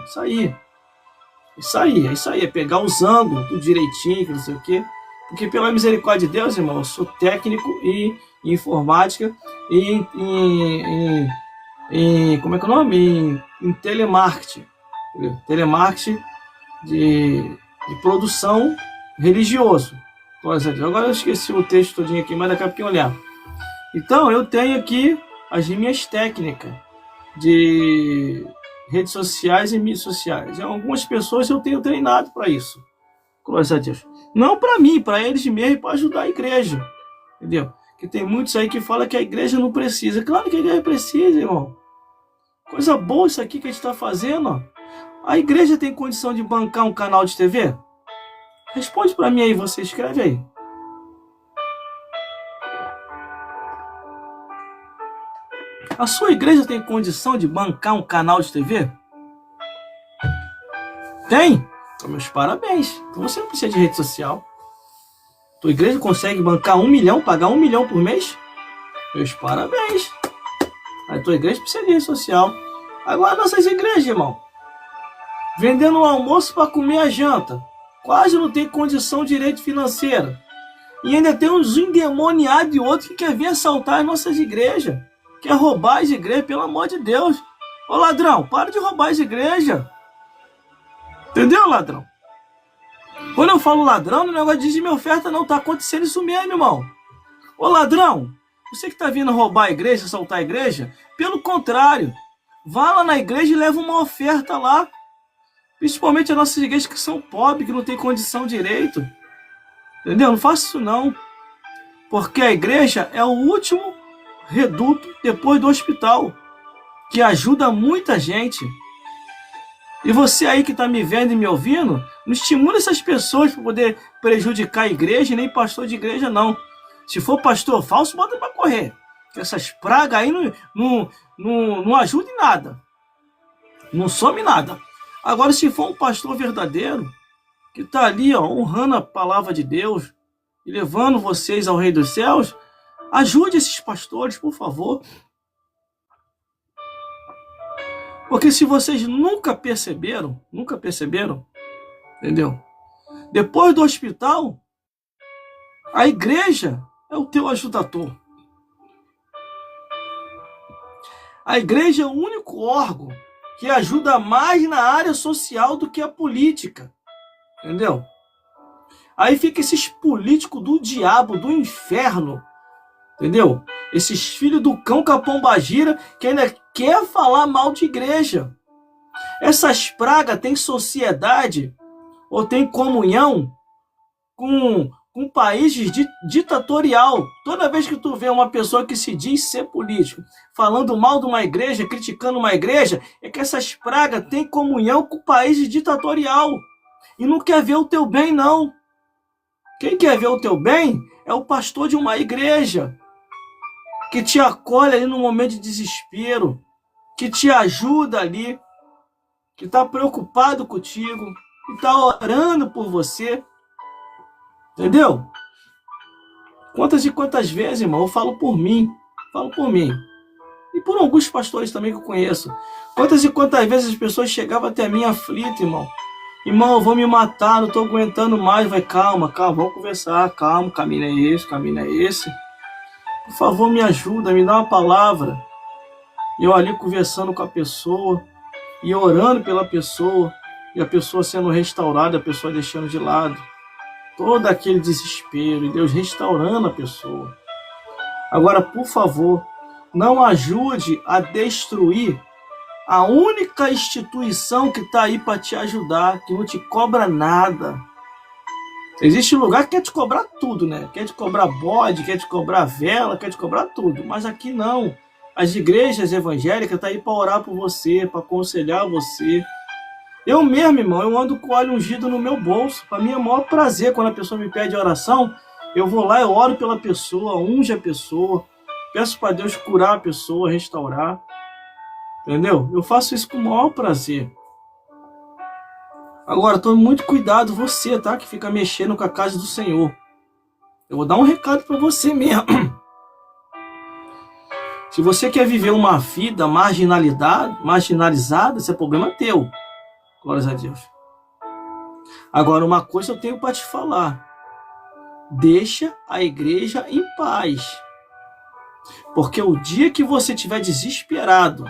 Isso aí, é pegar os ângulos tudo direitinho, não sei o quê. Porque pela misericórdia de Deus, irmão, eu sou técnico em informática e como é que é o nome? Em telemarketing. Telemarketing de produção religioso. Agora eu esqueci o texto todinho aqui, mas daqui a pouquinho eu lembro. Então, eu tenho aqui as minhas técnicas de redes sociais e mídias sociais. E algumas pessoas eu tenho treinado para isso. Glórias a Deus. Não para mim, para eles mesmo e para ajudar a igreja. Entendeu? Porque tem muitos aí que falam que a igreja não precisa. Claro que a igreja precisa, irmão. Coisa boa isso aqui que a gente está fazendo. Ó. A igreja tem condição de bancar um canal de TV? Responde para mim aí, você escreve aí. A sua igreja tem condição de bancar um canal de TV? Tem? Então, meus parabéns. Então você não precisa de rede social. Tua igreja consegue bancar 1 milhão, pagar 1 milhão por mês? Meus parabéns. A tua igreja precisa de rede social. Agora nossas igrejas, irmão, vendendo o almoço para comer a janta. Quase não tem condição de direito financeira. E ainda tem uns endemoniados e outros que quer vir assaltar as nossas igrejas. Quer roubar as igrejas, pelo amor de Deus. Ô ladrão, para de roubar as igrejas. Entendeu, ladrão? Quando eu falo ladrão, não é negócio de dízimo e oferta não. Tá acontecendo isso mesmo, irmão. Ô ladrão, você que tá vindo roubar a igreja, assaltar a igreja, pelo contrário, vá lá na igreja e leva uma oferta lá. Principalmente as nossas igrejas que são pobres, que não tem condição direito. Entendeu? Não faça isso não. Porque a igreja é o último reduto depois do hospital, que ajuda muita gente. E você aí que está me vendo e me ouvindo, não estimula essas pessoas para poder prejudicar a igreja, nem pastor de igreja não. Se for pastor falso, bota para correr. Porque essas pragas aí não ajudam em nada. Não some nada. Agora, se for um pastor verdadeiro, que está ali, ó, honrando a palavra de Deus e levando vocês ao Rei dos Céus, ajude esses pastores, por favor. Porque se vocês nunca perceberam, entendeu? Depois do hospital, a igreja é o teu ajudador. A igreja é o único órgão que ajuda mais na área social do que a política. Entendeu? Aí fica esses políticos do diabo, do inferno. Entendeu? Esses filhos do cão capombagira que ainda quer falar mal de igreja. Essas pragas têm sociedade ou têm comunhão com países ditatorial. Toda vez que tu vê uma pessoa que se diz ser político, falando mal de uma igreja, criticando uma igreja, é que essas pragas têm comunhão com países ditatorial. E não quer ver o teu bem, não. Quem quer ver o teu bem é o pastor de uma igreja, que te acolhe ali no momento de desespero, que te ajuda ali, que está preocupado contigo, que está orando por você. Entendeu? Quantas e quantas vezes, irmão, eu falo por mim. E por alguns pastores também que eu conheço. Quantas e quantas vezes as pessoas chegavam até mim aflitas, irmão. Irmão, eu vou me matar, não estou aguentando mais. Vai, calma, vamos conversar. Calma, o caminho é esse. Por favor, me ajuda, me dá uma palavra. Eu ali conversando com a pessoa e orando pela pessoa. E a pessoa sendo restaurada, a pessoa deixando de lado todo aquele desespero, e Deus restaurando a pessoa. Agora, por favor, não ajude a destruir a única instituição que está aí para te ajudar, que não te cobra nada. Existe lugar que quer te cobrar tudo, né? Quer te cobrar bode, quer te cobrar vela, quer te cobrar tudo. Mas aqui não. As igrejas evangélicas estão aí para orar por você, para aconselhar você. Eu mesmo, irmão, eu ando com óleo ungido no meu bolso. Para mim é o maior prazer quando a pessoa me pede oração. Eu vou lá, eu oro pela pessoa, unge a pessoa, peço para Deus curar a pessoa, restaurar. Entendeu? Eu faço isso com o maior prazer. Agora, tome muito cuidado você, tá? Que fica mexendo com a casa do Senhor. Eu vou dar um recado para você mesmo. Se você quer viver uma vida marginalizada, esse é problema teu. Glórias a Deus. Agora, uma coisa eu tenho para te falar. Deixa a igreja em paz. Porque o dia que você estiver desesperado,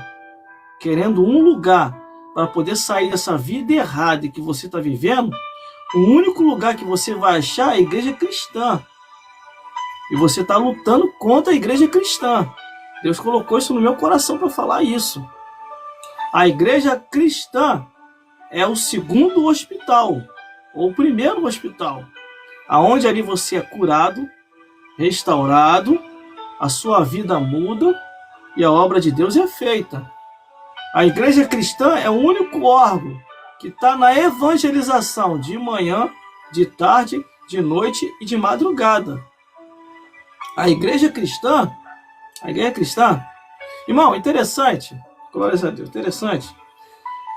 querendo um lugar para poder sair dessa vida errada que você está vivendo, o único lugar que você vai achar é a igreja cristã. E você está lutando contra a igreja cristã. Deus colocou isso no meu coração para falar isso. A igreja cristã é o segundo hospital, ou o primeiro hospital, aonde ali você é curado, restaurado, a sua vida muda e a obra de Deus é feita. A igreja cristã é o único órgão que está na evangelização de manhã, de tarde, de noite e de madrugada. A igreja cristã, irmão, interessante, glórias a Deus, interessante,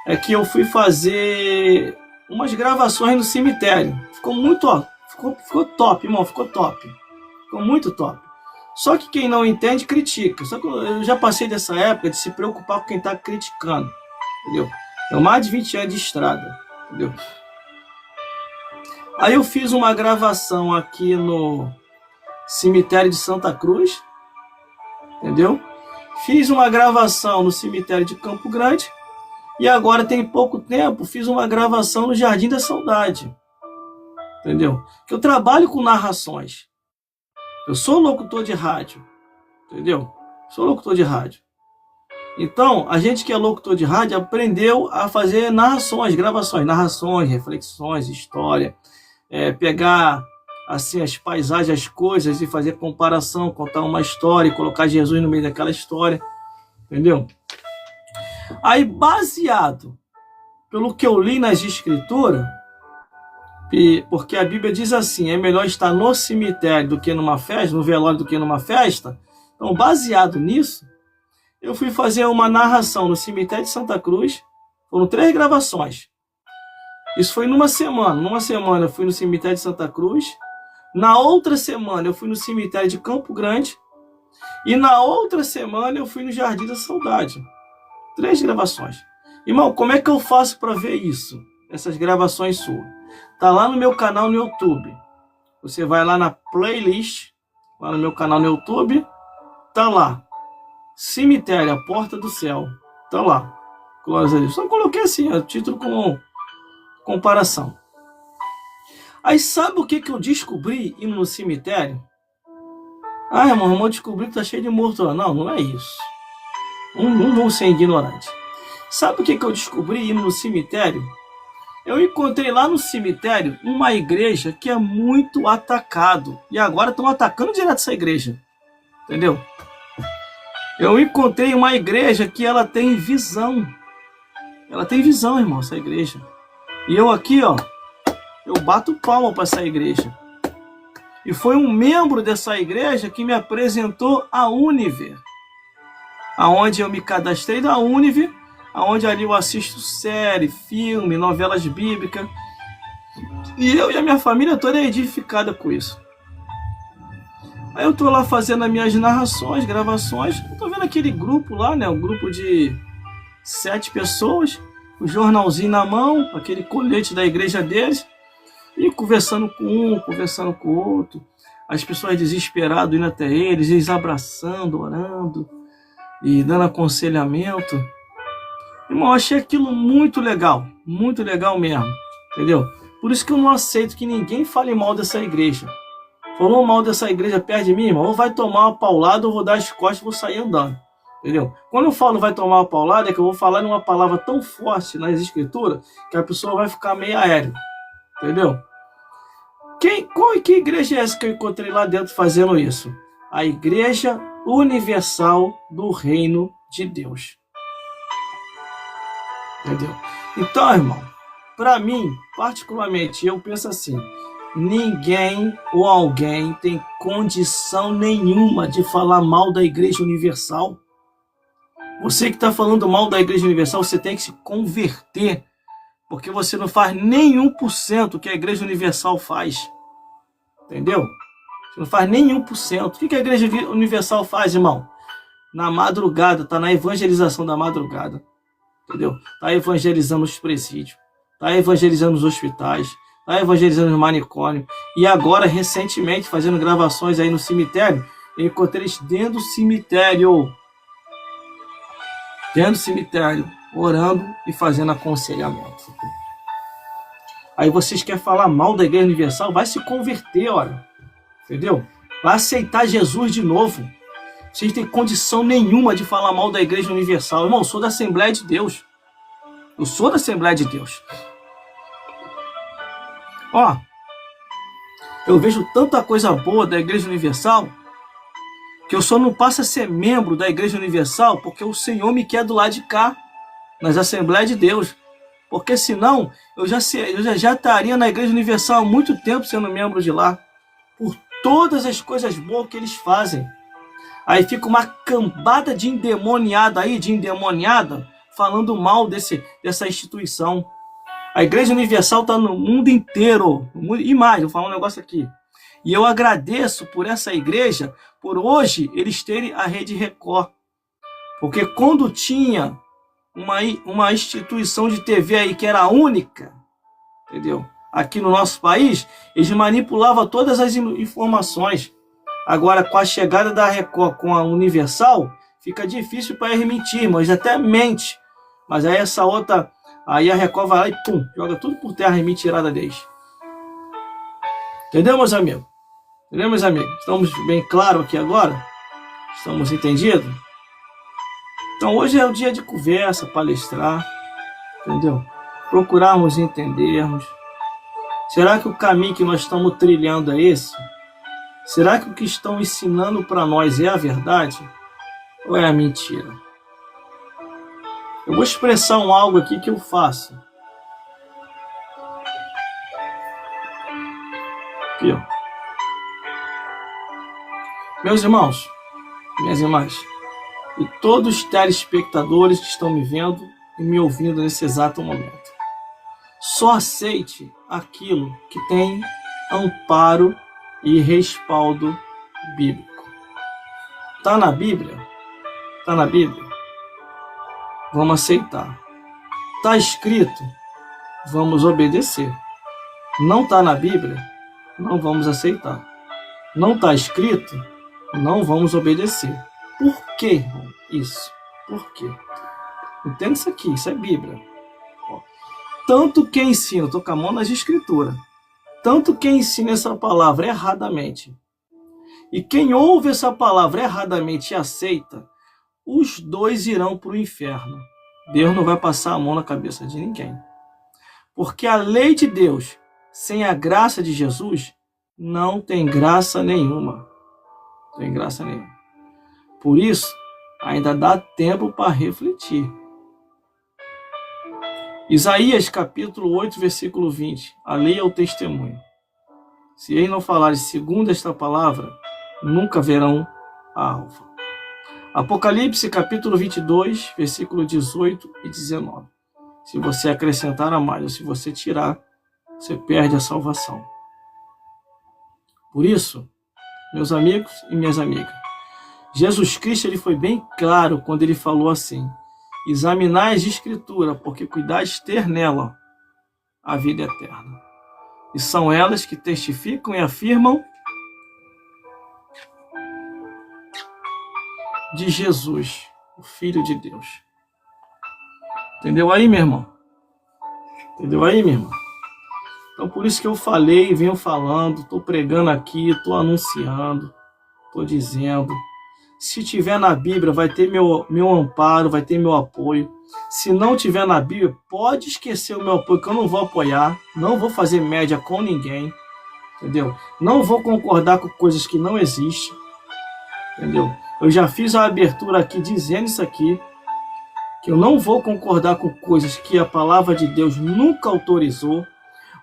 é que eu fui fazer umas gravações no cemitério. Ficou muito, ficou top, irmão, ficou muito top. Só que quem não entende, critica. Só que eu já passei dessa época de se preocupar com quem está criticando, entendeu? É mais de 20 anos de estrada, entendeu? Aí eu fiz uma gravação aqui no cemitério de Santa Cruz, entendeu? Fiz uma gravação no cemitério de Campo Grande. E agora, tem pouco tempo, fiz uma gravação no Jardim da Saudade. Entendeu? Que eu trabalho com narrações. Eu sou locutor de rádio. Entendeu? Sou locutor de rádio. Então, a gente que é locutor de rádio aprendeu a fazer narrações, gravações, narrações, reflexões, história. Pegar assim as paisagens, as coisas e fazer comparação, contar uma história e colocar Jesus no meio daquela história. Entendeu? Aí, baseado pelo que eu li nas escrituras, Porque a Bíblia diz assim, é melhor estar no cemitério do que numa festa, no velório do que numa festa. Então, baseado nisso, eu fui fazer uma narração no cemitério de Santa Cruz. Foram 3 gravações. Isso foi numa semana. Numa semana eu fui no cemitério de Santa Cruz. Na outra semana eu fui no cemitério de Campo Grande. E na outra semana eu fui no Jardim da Saudade. 3 gravações. Irmão, como é que eu faço para ver isso? Essas gravações suas. Tá lá no meu canal no YouTube. Você vai lá na playlist, lá no meu canal no YouTube, tá lá. Cemitério, a Porta do Céu. Tá lá. Glórias a Deus. Só coloquei assim, ó, título com comparação. Aí sabe o que eu descobri indo no cemitério? Ah, irmão, eu descobri que tá cheio de morto lá. Não, não é isso. Não vou ser ignorante. Sabe o que eu descobri indo no cemitério? Eu encontrei lá no cemitério uma igreja que é muito atacado. E agora estão atacando direto essa igreja. Entendeu? Eu encontrei uma igreja que ela tem visão. Ela tem visão, irmão, essa igreja. E eu aqui, ó, eu bato palma para essa igreja. E foi um membro dessa igreja que me apresentou a Univer. Aonde eu me cadastrei da Univer, aonde ali eu assisto série, filme, novelas bíblicas. E eu e a minha família toda é edificada com isso. Aí eu tô lá fazendo as minhas narrações, gravações. Eu tô vendo aquele grupo lá, né? Um grupo de 7 pessoas, o jornalzinho na mão, aquele colete da igreja deles. E conversando com um, conversando com o outro. As pessoas desesperadas indo até eles abraçando, orando e dando aconselhamento. Irmão, eu achei aquilo muito legal mesmo, entendeu? Por isso que eu não aceito que ninguém fale mal dessa igreja. Falou mal dessa igreja perto de mim, irmão, ou vai tomar uma paulada ou vou dar as costas e vou sair andando, entendeu? Quando eu falo vai tomar uma paulada, é que eu vou falar uma palavra tão forte nas escrituras que a pessoa vai ficar meio aérea, entendeu? Que igreja é essa que eu encontrei lá dentro fazendo isso? A Igreja Universal do Reino de Deus. Entendeu? Então, irmão, para mim, particularmente, eu penso assim, ninguém ou alguém tem condição nenhuma de falar mal da Igreja Universal. Você que está falando mal da Igreja Universal, você tem que se converter, porque você não faz nem 1% que a Igreja Universal faz. Entendeu? Você não faz nem 1%. O que a Igreja Universal faz, irmão? Na madrugada, está na evangelização da madrugada. Entendeu? Está evangelizando os presídios, está evangelizando os hospitais, está evangelizando os manicômios. E agora, recentemente, fazendo gravações aí no cemitério, eu encontrei eles dentro do cemitério. Dentro do cemitério, orando e fazendo aconselhamento. Aí vocês querem falar mal da Igreja Universal? Vai se converter, olha. Entendeu? Vai aceitar Jesus de novo. Vocês têm condição nenhuma de falar mal da Igreja Universal. Irmão, eu sou da Assembleia de Deus. Eu sou da Assembleia de Deus. Ó, eu vejo tanta coisa boa da Igreja Universal que eu só não passo a ser membro da Igreja Universal porque o Senhor me quer do lado de cá, nas Assembleias de Deus. Porque senão eu já estaria na Igreja Universal há muito tempo sendo membro de lá. Por todas as coisas boas que eles fazem. Aí fica uma cambada de endemoniada aí, de endemoniada, falando mal dessa instituição. A Igreja Universal está no mundo inteiro. E mais, vou falar um negócio aqui. E eu agradeço por essa igreja, por hoje eles terem a Rede Record. Porque quando tinha uma instituição de TV aí que era única, entendeu? Aqui no nosso país, eles manipulavam todas as informações. Agora, com a chegada da Record com a Universal, fica difícil para eles mentir, mas até mente. Mas aí essa outra, aí a Record vai lá e pum, joga tudo por terra e mentirada deles. Entendeu, meus amigos? Entendeu, meus amigos? Estamos bem claros aqui agora? Estamos entendidos? Então hoje é o dia de conversa, palestrar, entendeu? Procurarmos entendermos. Será que o caminho que nós estamos trilhando é esse? Será que o que estão ensinando para nós é a verdade? Ou é a mentira? Eu vou expressar algo aqui que eu faço. Aqui, ó. Meus irmãos, minhas irmãs, e todos os telespectadores que estão me vendo e me ouvindo nesse exato momento, só aceite aquilo que tem amparo e respaldo bíblico. Está na Bíblia? Está na Bíblia? Vamos aceitar. Está escrito? Vamos obedecer. Não está na Bíblia? Não vamos aceitar. Não está escrito? Não vamos obedecer. Por quê, irmão? Isso. Por quê? Entenda isso aqui, isso é Bíblia. Tanto quem ensina, estou com a mão nas escrituras, tanto quem ensina essa palavra erradamente, e quem ouve essa palavra erradamente e aceita, os dois irão para o inferno. Deus não vai passar a mão na cabeça de ninguém. Porque a lei de Deus, sem a graça de Jesus, não tem graça nenhuma. Tem graça nenhuma. Por isso, ainda dá tempo para refletir. Isaías capítulo 8, versículo 20. A lei é o testemunho. Se eles não falarem segundo esta palavra, nunca verão a alva. Apocalipse capítulo 22, versículo 18 e 19. Se você acrescentar a mais ou se você tirar, você perde a salvação. Por isso, meus amigos e minhas amigas, Jesus Cristo ele foi bem claro quando ele falou assim: examinai as Escrituras, porque cuidais ter nela a vida eterna. E são elas que testificam e afirmam de Jesus, o Filho de Deus. Entendeu aí, meu irmão? Entendeu aí, minha irmã? Então, por isso que eu falei, venho falando, estou pregando aqui, estou anunciando, estou dizendo. Se tiver na Bíblia, vai ter meu amparo, vai ter meu apoio. Se não tiver na Bíblia, pode esquecer o meu apoio, que eu não vou apoiar, não vou fazer média com ninguém, entendeu? Não vou concordar com coisas que não existem, entendeu? Eu já fiz a abertura aqui dizendo isso aqui, que eu não vou concordar com coisas que a palavra de Deus nunca autorizou.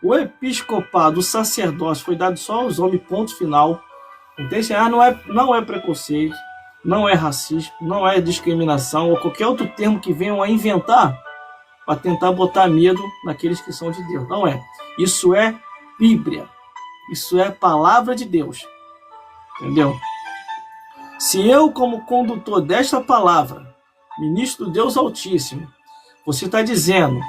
O episcopado, o sacerdócio foi dado só aos homens, ponto final. Entende? Não é preconceito, não é racismo, não é discriminação ou qualquer outro termo que venham a inventar para tentar botar medo naqueles que são de Deus. Não é. Isso é Bíblia. Isso é palavra de Deus. Entendeu? Se eu, como condutor desta palavra, ministro do Deus Altíssimo, você está dizendo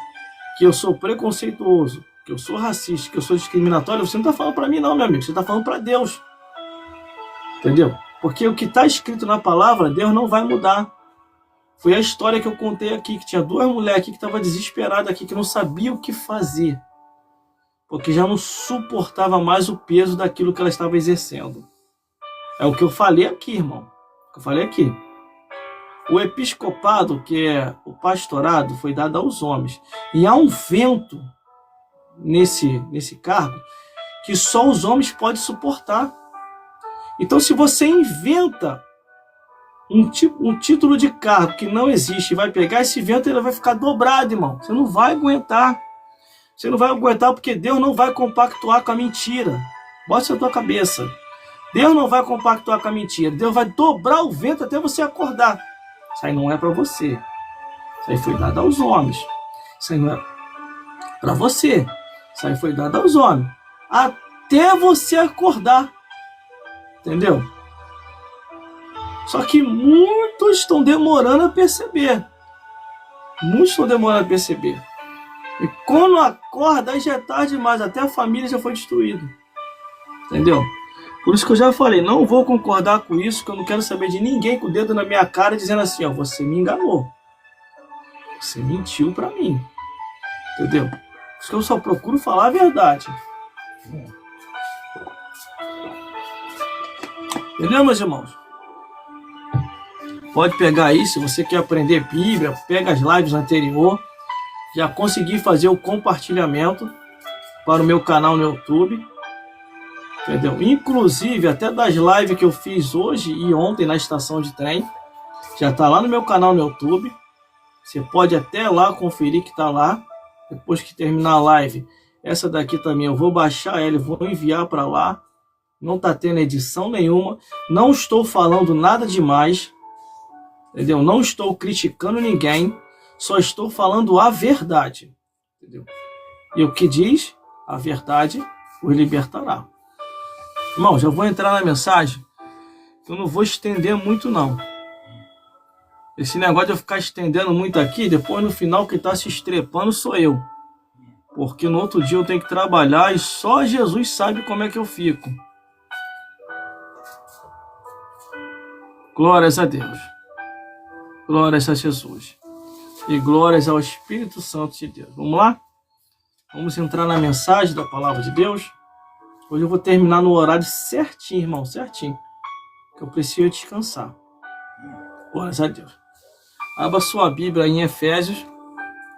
que eu sou preconceituoso, que eu sou racista, que eu sou discriminatório, você não está falando para mim não, meu amigo, você está falando para Deus. Entendeu? Porque o que está escrito na palavra, Deus não vai mudar. Foi a história que eu contei aqui, que tinha duas mulheres aqui que estavam desesperadas aqui, que não sabiam o que fazer, porque já não suportava mais o peso daquilo que ela estava exercendo. É o que eu falei aqui, irmão. O que eu falei aqui. O episcopado, que é o pastorado, foi dado aos homens. E há um vento nesse cargo que só os homens podem suportar. Então, se você inventa um título de cargo que não existe e vai pegar esse vento, ele vai ficar dobrado, irmão. Você não vai aguentar. Você não vai aguentar porque Deus não vai compactuar com a mentira. Bota isso na tua cabeça. Deus não vai compactuar com a mentira. Deus vai dobrar o vento até você acordar. Isso aí não é para você. Isso aí foi dado aos homens. Isso aí não é para você. Isso aí foi dado aos homens. Até você acordar. Entendeu? Só que muitos estão demorando a perceber. Muitos estão demorando a perceber. E quando acorda, aí já é tarde demais. Até a família já foi destruída. Entendeu? Por isso que eu já falei, não vou concordar com isso, que eu não quero saber de ninguém com o dedo na minha cara dizendo assim, ó, você me enganou. Você mentiu pra mim. Entendeu? Por isso que eu só procuro falar a verdade. Entendeu, meus irmãos? Pode pegar aí, se você quer aprender Bíblia, pega as lives anteriores. Já consegui fazer o compartilhamento para o meu canal no YouTube. Entendeu? Inclusive, até das lives que eu fiz hoje e ontem na estação de trem, já está lá no meu canal no YouTube. Você pode até lá conferir que está lá. Depois que terminar a live, Essa daqui também eu vou baixar ela e vou enviar para lá. Não está tendo edição nenhuma. Não estou falando nada demais. Entendeu? Não estou criticando ninguém. Só estou falando a verdade. Entendeu? E o que diz? A verdade os libertará. Irmão, já vou entrar na mensagem. Eu não vou estender muito, não. Esse negócio de eu ficar estendendo muito aqui, depois no final quem está se estrepando sou eu. Porque no outro dia eu tenho que trabalhar e só Jesus sabe como é que eu fico. Glórias a Deus. Glórias a Jesus. E glórias ao Espírito Santo de Deus. Vamos lá? Vamos entrar na mensagem da palavra de Deus. Hoje eu vou terminar no horário certinho, irmão, certinho. Que eu preciso descansar. Glórias a Deus. Abra sua Bíblia em Efésios.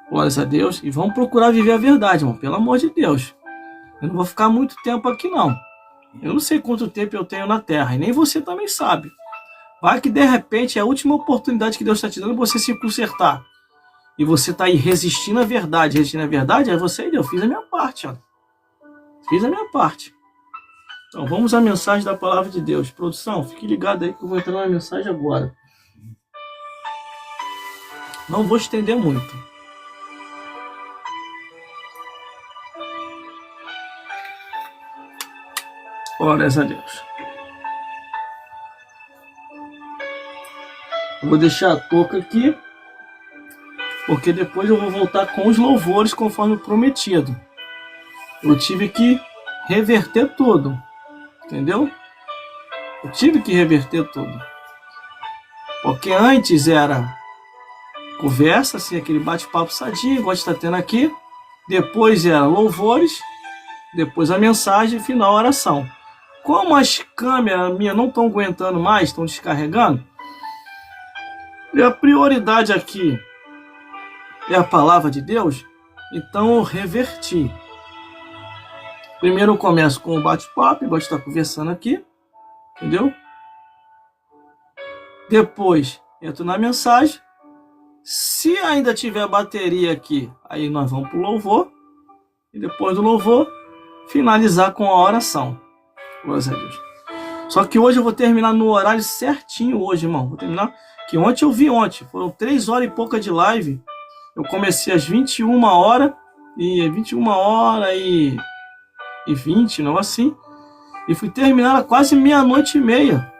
Glórias a Deus. E vamos procurar viver a verdade, irmão. Pelo amor de Deus. Eu não vou ficar muito tempo aqui, não. Eu não sei quanto tempo eu tenho na Terra. E nem você também sabe. Vai que, de repente, é a última oportunidade que Deus está te dando você se consertar. E você está aí resistindo à verdade. Resistindo à verdade, é você e Deus. Fiz a minha parte, ó. Fiz a minha parte. Então, vamos à mensagem da palavra de Deus. Produção, fique ligado aí que eu vou entrar na mensagem agora. Não vou estender muito. Glórias a Deus. Eu vou deixar a touca aqui, porque depois eu vou voltar com os louvores conforme prometido. Eu tive que reverter tudo. Entendeu? Eu tive que reverter tudo. Porque antes era conversa, assim, aquele bate-papo sadio, igual está tendo aqui. Depois era louvores. Depois a mensagem e final a oração. Como as câmeras minhas não estão aguentando mais, estão descarregando, e a prioridade aqui é a palavra de Deus, então eu reverti. Primeiro eu começo com o bate-papo, igual está conversando aqui, entendeu? Depois entro na mensagem. Se ainda tiver bateria aqui, aí nós vamos para o louvor. E depois do louvor, finalizar com a oração. Glórias a Deus. Só que hoje eu vou terminar no horário certinho hoje, irmão. Vou terminar, que ontem eu vi ontem. Foram 3 horas e pouca de live. Eu comecei às 21 horas e 20, não assim. E fui terminar quase 00:30.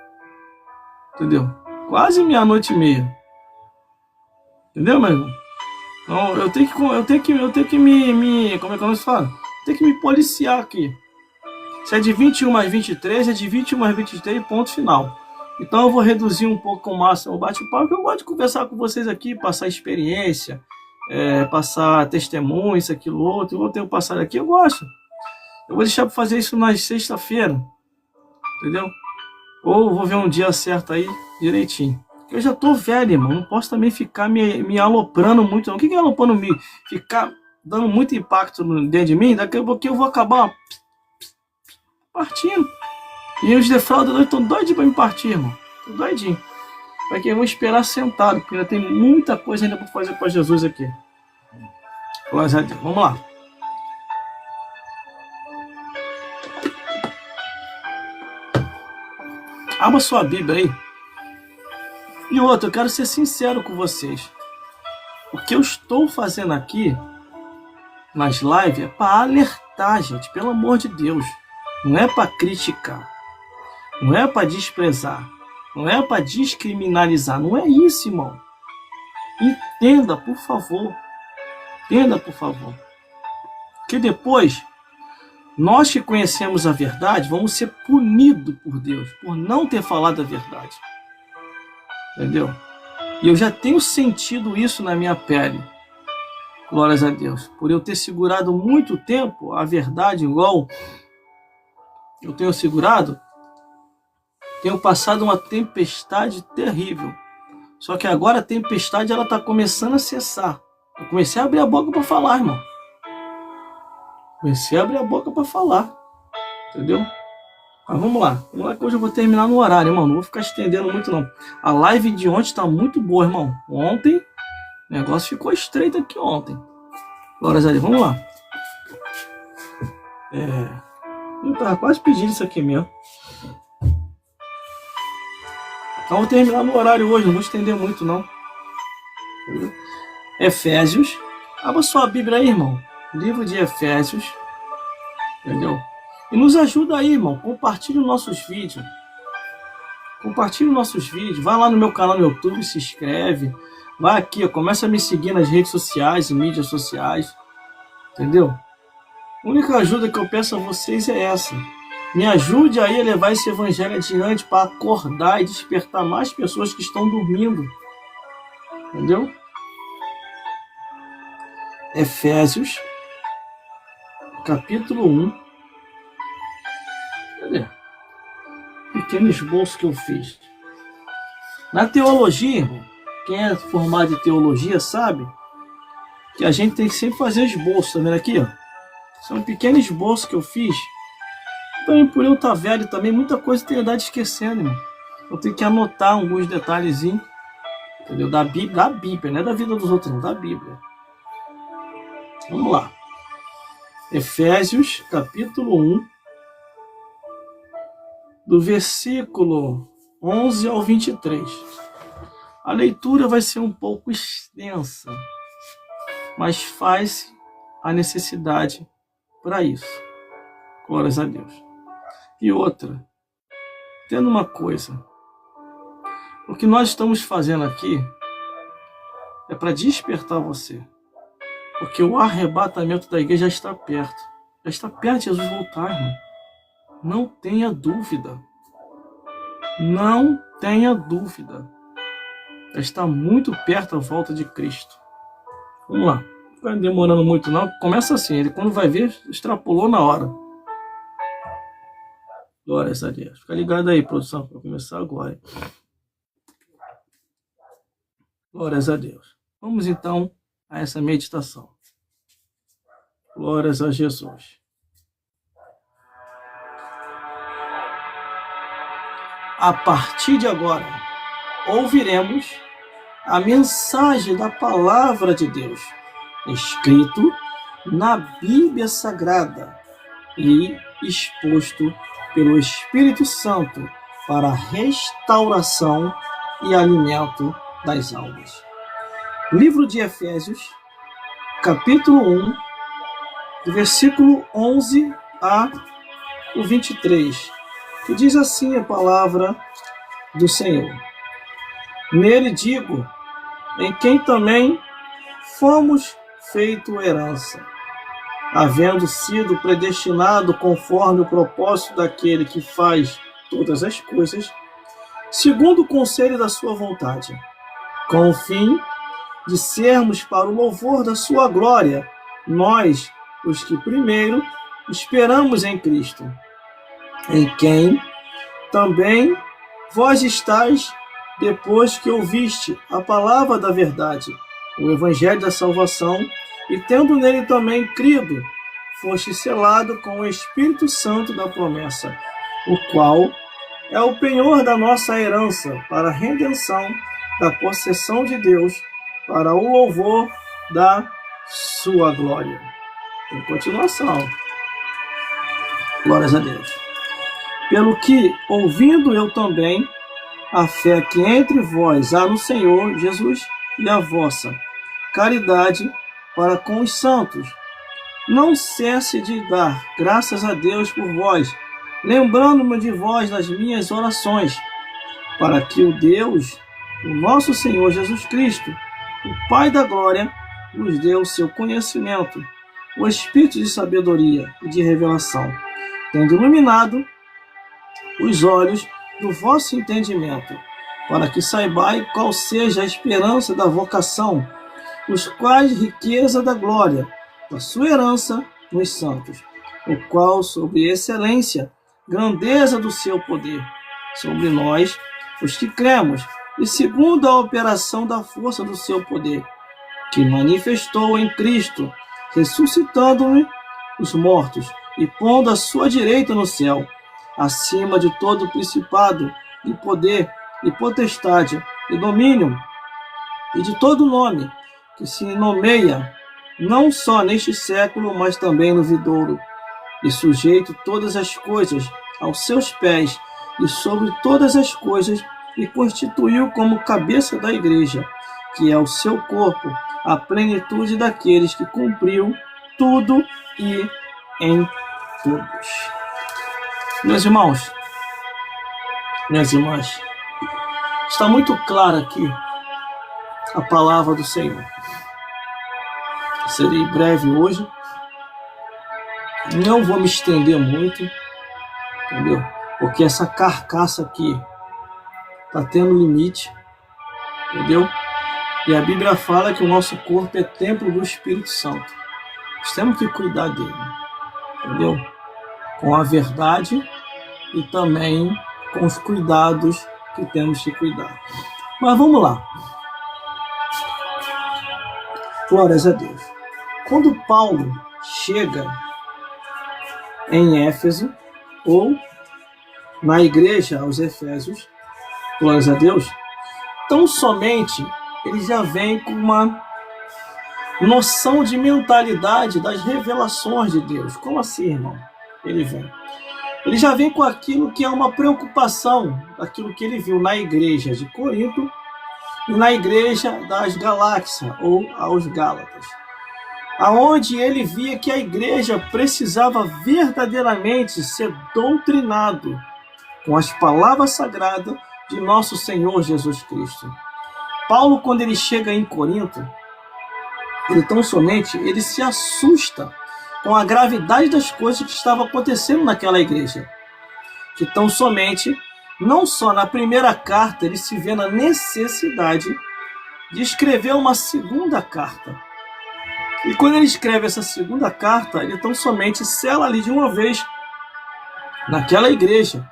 Entendeu? Quase 00:30. Entendeu, meu irmão? Então, eu tenho que me como é que eu falo? Tem que me policiar aqui. Se é de 21 às 23, é de 21 às 23, ponto final. Então eu vou reduzir um pouco com o máximo o bate-papo, porque eu gosto de conversar com vocês aqui, passar experiência, passar testemunho, isso, aquilo, outro. Eu vou ter que passar aqui, eu gosto. Eu vou deixar para fazer isso na sexta-feira, entendeu? Ou vou ver um dia certo aí, direitinho. Eu já tô velho, irmão. Não posso também ficar me aloprando muito, não. O que é aloprando? Ficar dando muito impacto dentro de mim? Daqui a pouquinho eu vou acabar partindo. E os defraudadores estão doidinhos para me partir, irmão. Tô doidinho. Porque eu vou esperar sentado, porque ainda tem muita coisa ainda para fazer para Jesus aqui. Glória a Deus. Vamos lá. Abra sua Bíblia aí. E outra, eu quero ser sincero com vocês. O que eu estou fazendo aqui nas lives é para alertar, gente, pelo amor de Deus. Não é para criticar. Não é para desprezar. Não é para descriminalizar. Não é isso, irmão. Entenda, por favor. Entenda, por favor. Que depois, nós que conhecemos a verdade, vamos ser punidos por Deus, por não ter falado a verdade. Entendeu? E eu já tenho sentido isso na minha pele. Glórias a Deus. Por eu ter segurado muito tempo a verdade, igual eu tenho segurado, tenho passado uma tempestade terrível. Só que agora a tempestade ela está começando a cessar. Eu comecei a abrir a boca para falar, irmão. Comecei a abrir a boca para falar. Entendeu? Mas vamos lá que hoje eu vou terminar no horário, irmão. Não vou ficar estendendo muito, não. A live de ontem tá muito boa, irmão. Ontem, o negócio ficou estreito aqui ontem. Glórias a Deus. Vamos lá. Eu tava quase pedindo isso aqui mesmo. Então vou terminar no horário hoje, não vou estender muito não. Efésios. Abra sua Bíblia aí, irmão. Livro de Efésios. Entendeu? E nos ajuda aí, irmão. Compartilhe os nossos vídeos. Vai lá no meu canal no YouTube, se inscreve. Vai aqui, ó, começa a me seguir nas redes sociais e mídias sociais. Entendeu? A única ajuda que eu peço a vocês é essa. Me ajude aí a levar esse evangelho adiante para acordar e despertar mais pessoas que estão dormindo. Entendeu? Efésios, capítulo 1. Cadê? Pequeno esboço que eu fiz. Na teologia, irmão, quem é formado em teologia sabe que a gente tem que sempre fazer esboço. Tá vendo aqui? Ó? Isso é um pequeno esboço que eu fiz. Também por eu estar velho também, muita coisa tem andado esquecendo, irmão. Eu tenho que anotar alguns detalhezinhos, entendeu? Da Bíblia, não é da vida dos outros, não, da Bíblia. Vamos lá. Efésios, capítulo 1, do versículo 11 ao 23. A leitura vai ser um pouco extensa, mas faz a necessidade para isso. Glórias a Deus. E outra, tendo uma coisa, o que nós estamos fazendo aqui é para despertar você. Porque o arrebatamento da igreja já está perto. Já está perto de Jesus voltar, irmão. Não tenha dúvida. Não tenha dúvida. Já está muito perto a volta de Cristo. Vamos lá. Não fica demorando muito não. Começa assim. Ele quando vai ver, extrapolou na hora. Glórias a Deus. Fica ligado aí, produção. Vai começar agora. Glórias a Deus. Vamos então a essa meditação. Glórias a Jesus. A partir de agora, ouviremos a mensagem da palavra de Deus, escrito na Bíblia Sagrada e exposto pelo Espírito Santo para a restauração e alimento das almas. Livro de Efésios, capítulo 1, do versículo 11 a 23, que diz assim a palavra do Senhor. Nele digo, em quem também fomos feito herança, havendo sido predestinado conforme o propósito daquele que faz todas as coisas, segundo o conselho da sua vontade, com o fim de sermos para o louvor da sua glória, nós, os que primeiro esperamos em Cristo, em quem também vós estáis depois que ouviste a palavra da verdade, o evangelho da salvação, e tendo nele também crido, foste selado com o Espírito Santo da promessa, o qual é o penhor da nossa herança para a redenção da possessão de Deus, para o louvor da sua glória. Em continuação. Glórias a Deus. Pelo que, ouvindo eu também a fé que entre vós há no Senhor Jesus e a vossa caridade para com os santos, não cesse de dar graças a Deus por vós, lembrando-me de vós nas minhas orações, para que o Deus, o nosso Senhor Jesus Cristo, o Pai da glória, nos dê o seu conhecimento, o espírito de sabedoria e de revelação, tendo iluminado os olhos do vosso entendimento, para que saibais qual seja a esperança da vocação, os quais riqueza da glória, da sua herança nos santos, o qual, sob excelência, grandeza do seu poder, sobre nós, os que cremos, e segundo a operação da força do seu poder, que manifestou em Cristo, ressuscitando-me os mortos e pondo a sua direita no céu, acima de todo principado, e poder, e potestade, e domínio, e de todo nome que se nomeia, não só neste século, mas também no vindouro. e sujeito todas as coisas aos seus pés e sobre todas as coisas, e constituiu como cabeça da igreja, que é o seu corpo, a plenitude daqueles que cumpriu tudo e em todos. Meus irmãos, minhas irmãs, está muito clara aqui a palavra do Senhor. Serei breve hoje, não vou me estender muito, entendeu? Porque essa carcaça aqui está tendo limite, entendeu? E a Bíblia fala que o nosso corpo é templo do Espírito Santo. Nós temos que cuidar dele, entendeu? Com a verdade e também com os cuidados que temos que cuidar. Mas vamos lá. Glórias a Deus. Quando Paulo chega em Éfeso, ou na igreja aos Efésios, glórias a Deus, tão somente ele já vem com uma noção de mentalidade das revelações de Deus. Como assim, irmão? Ele já vem com aquilo que é uma preocupação, aquilo que ele viu na igreja de Corinto e na igreja das Galáxias, ou aos Gálatas, aonde ele via que a igreja precisava verdadeiramente ser doutrinado com as palavras sagradas de nosso Senhor Jesus Cristo. Paulo, quando ele chega em Corinto, ele se assusta com a gravidade das coisas que estavam acontecendo naquela igreja. Que tão somente, não só na primeira carta, ele se vê na necessidade de escrever uma segunda carta. E quando ele escreve essa segunda carta, ele tão somente sela ali de uma vez, naquela igreja,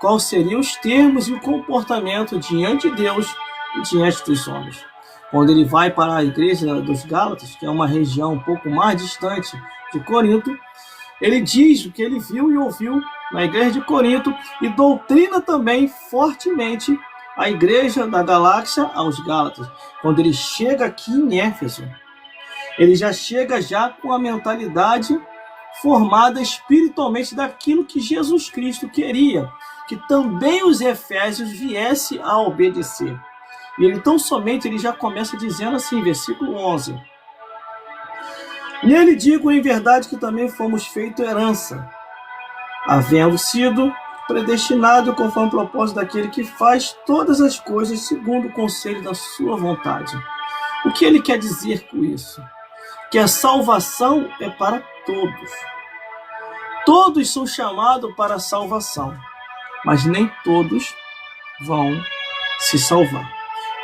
quais seriam os termos e o comportamento diante de Deus e diante dos homens. Quando ele vai para a igreja dos Gálatas, que é uma região um pouco mais distante de Corinto, ele diz o que ele viu e ouviu na igreja de Corinto e doutrina também fortemente a igreja da Galáxia aos Gálatas. Quando ele chega aqui em Éfeso, ele já chega com a mentalidade formada espiritualmente daquilo que Jesus Cristo queria, que também os Efésios viessem a obedecer. E ele tão somente ele já começa dizendo assim, versículo 11. Nele digo em verdade que também fomos feito herança, havendo sido predestinado conforme o propósito daquele que faz todas as coisas segundo o conselho da sua vontade. O que ele quer dizer com isso? Que a salvação é para todos. Todos são chamados para a salvação, mas nem todos vão se salvar.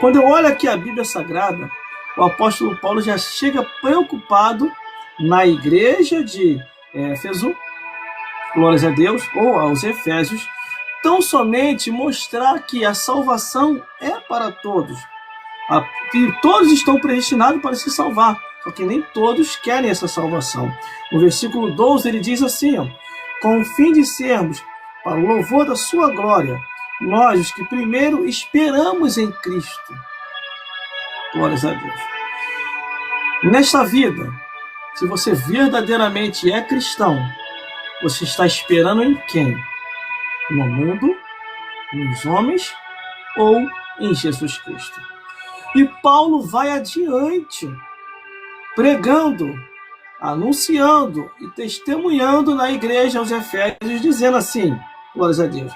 Quando eu olho aqui a Bíblia Sagrada, o apóstolo Paulo já chega preocupado na igreja de Éfeso, glórias a Deus, ou aos Efésios, tão somente mostrar que a salvação é para todos. E todos estão predestinados para se salvar, só que nem todos querem essa salvação. No versículo 12 ele diz assim, com o fim de sermos, para o louvor da sua glória, nós os que primeiro esperamos em Cristo. Glórias a Deus. Nesta vida, se você verdadeiramente é cristão, você está esperando em quem? No mundo, nos homens ou em Jesus Cristo? E Paulo vai adiante, pregando, anunciando e testemunhando na igreja aos Efésios, dizendo assim, glórias a Deus.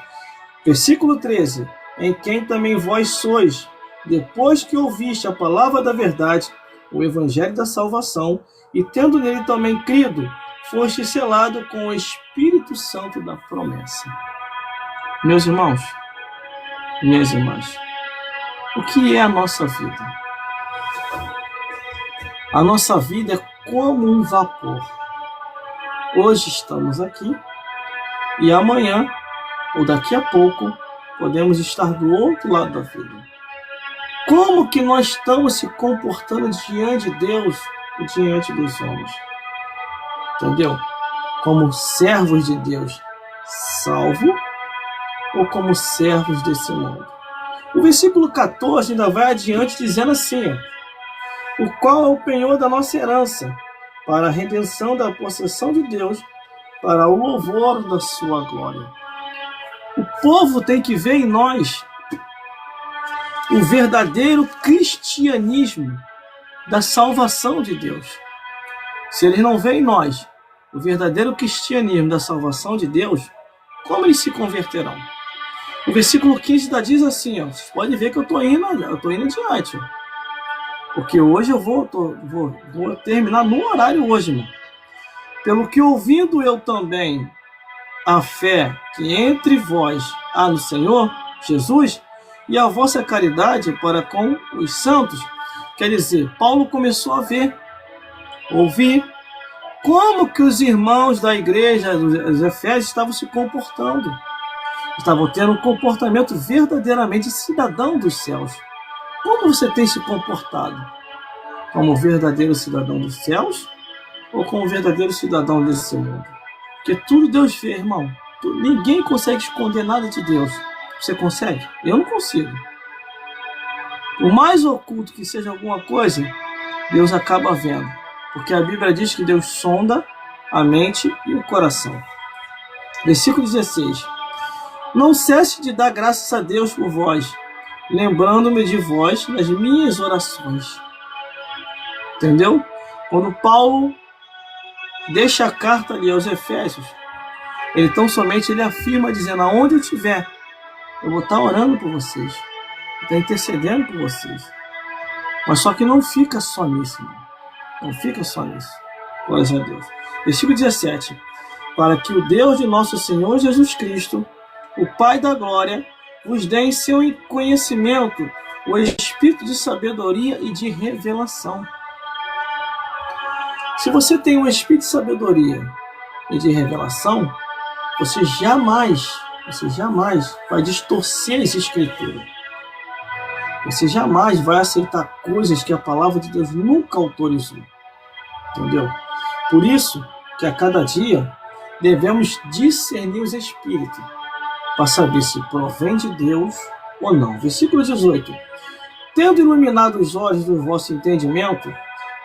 Versículo 13, em quem também vós sois, depois que ouviste a palavra da verdade, o evangelho da salvação, e tendo nele também crido, foste selado com o Espírito Santo da promessa. Meus irmãos, minhas irmãs, o que é a nossa vida? A nossa vida é como um vapor. Hoje estamos aqui e amanhã, ou daqui a pouco, podemos estar do outro lado da vida. Como que nós estamos se comportando diante de Deus e diante dos homens? Entendeu? Como servos de Deus, salvo, ou como servos desse mundo? O versículo 14 ainda vai adiante dizendo assim, o qual é o penhor da nossa herança, para a redenção da possessão de Deus, para o louvor da sua glória. O povo tem que ver em nós o verdadeiro cristianismo da salvação de Deus. Se eles não veem em nós o verdadeiro cristianismo da salvação de Deus, como eles se converterão? O versículo 15 diz assim, ó, vocês podem ver que eu estou indo adiante. Ó, porque hoje eu vou terminar no horário hoje, irmão. Pelo que ouvindo eu também a fé que entre vós há no Senhor Jesus e a vossa caridade para com os santos. Quer dizer, Paulo começou a ouvir como que os irmãos da igreja dos Efésios estavam se comportando. Estavam tendo um comportamento verdadeiramente cidadão dos céus. Como você tem se comportado? Como verdadeiro cidadão dos céus ou como verdadeiro cidadão desse mundo? Porque tudo Deus vê, irmão. Ninguém consegue esconder nada de Deus. Você consegue? Eu não consigo. Por mais oculto que seja alguma coisa, Deus acaba vendo. Porque a Bíblia diz que Deus sonda a mente e o coração. Versículo 16. Não cesse de dar graças a Deus por vós, lembrando-me de vós nas minhas orações. Entendeu? Quando Paulo deixa a carta ali aos Efésios, ele tão somente ele afirma dizendo, aonde eu estiver, eu vou estar orando por vocês, vou estar intercedendo por vocês. Mas só que não fica só nisso, irmão. Não fica só nisso. Glória a Deus. Versículo 17. Para que o Deus de nosso Senhor Jesus Cristo, o Pai da glória, vos dê em seu conhecimento o espírito de sabedoria e de revelação. Se você tem um espírito de sabedoria e de revelação, você jamais vai distorcer essa escritura. Você jamais vai aceitar coisas que a palavra de Deus nunca autorizou. Entendeu? Por isso que a cada dia devemos discernir os espíritos para saber se provém de Deus ou não. Versículo 18. Tendo iluminado os olhos do vosso entendimento,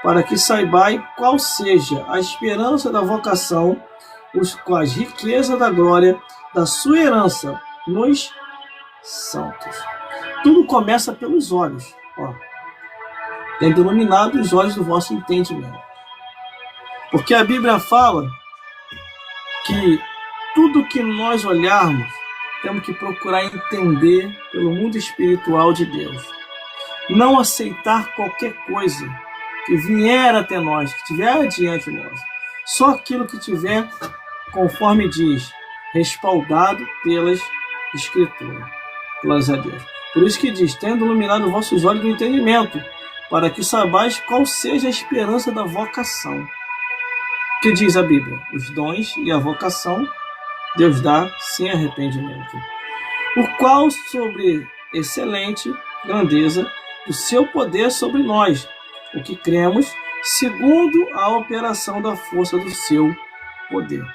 para que saibais qual seja a esperança da vocação, os quais riqueza da glória da sua herança nos santos. Tudo começa pelos olhos. Ó. Tendo iluminado os olhos do vosso entendimento. Porque a Bíblia fala que tudo que nós olharmos, temos que procurar entender pelo mundo espiritual de Deus. Não aceitar qualquer coisa que vier até nós, que estiver diante de nós. Só aquilo que tiver, conforme diz, respaldado pelas Escrituras. Glória a Deus. Por isso que diz, tendo iluminado vossos olhos do entendimento, para que saibais qual seja a esperança da vocação. Que diz a Bíblia? Os dons e a vocação Deus dá sem arrependimento. O qual sobre excelente grandeza do seu poder sobre nós, o que cremos, segundo a operação da força do seu poder.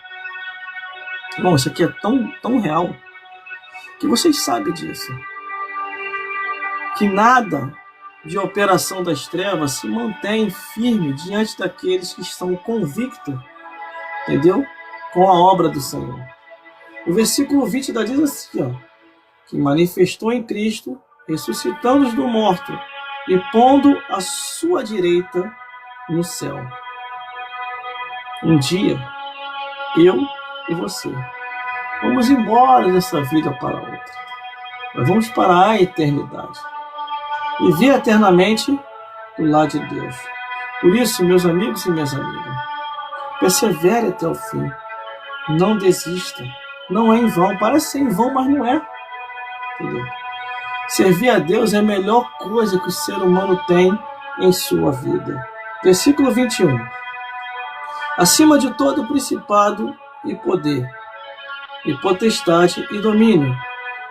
Bom, isso aqui é tão real que vocês sabem disso. Que nada de operação das trevas se mantém firme diante daqueles que estão convictos, entendeu? Com a obra do Senhor. O versículo 20 diz assim, ó, que manifestou em Cristo, ressuscitando-os do morto e pondo a sua direita no céu. Um dia, eu e você vamos embora dessa vida para outra. Nós vamos para a eternidade. Viver eternamente do lado de Deus. Por isso, meus amigos e minhas amigas, persevere até o fim. Não desista. Não é em vão. Parece ser em vão, mas não é. Entendeu? Servir a Deus é a melhor coisa que o ser humano tem em sua vida. Versículo 21. Acima de todo principado e poder, e potestade e domínio,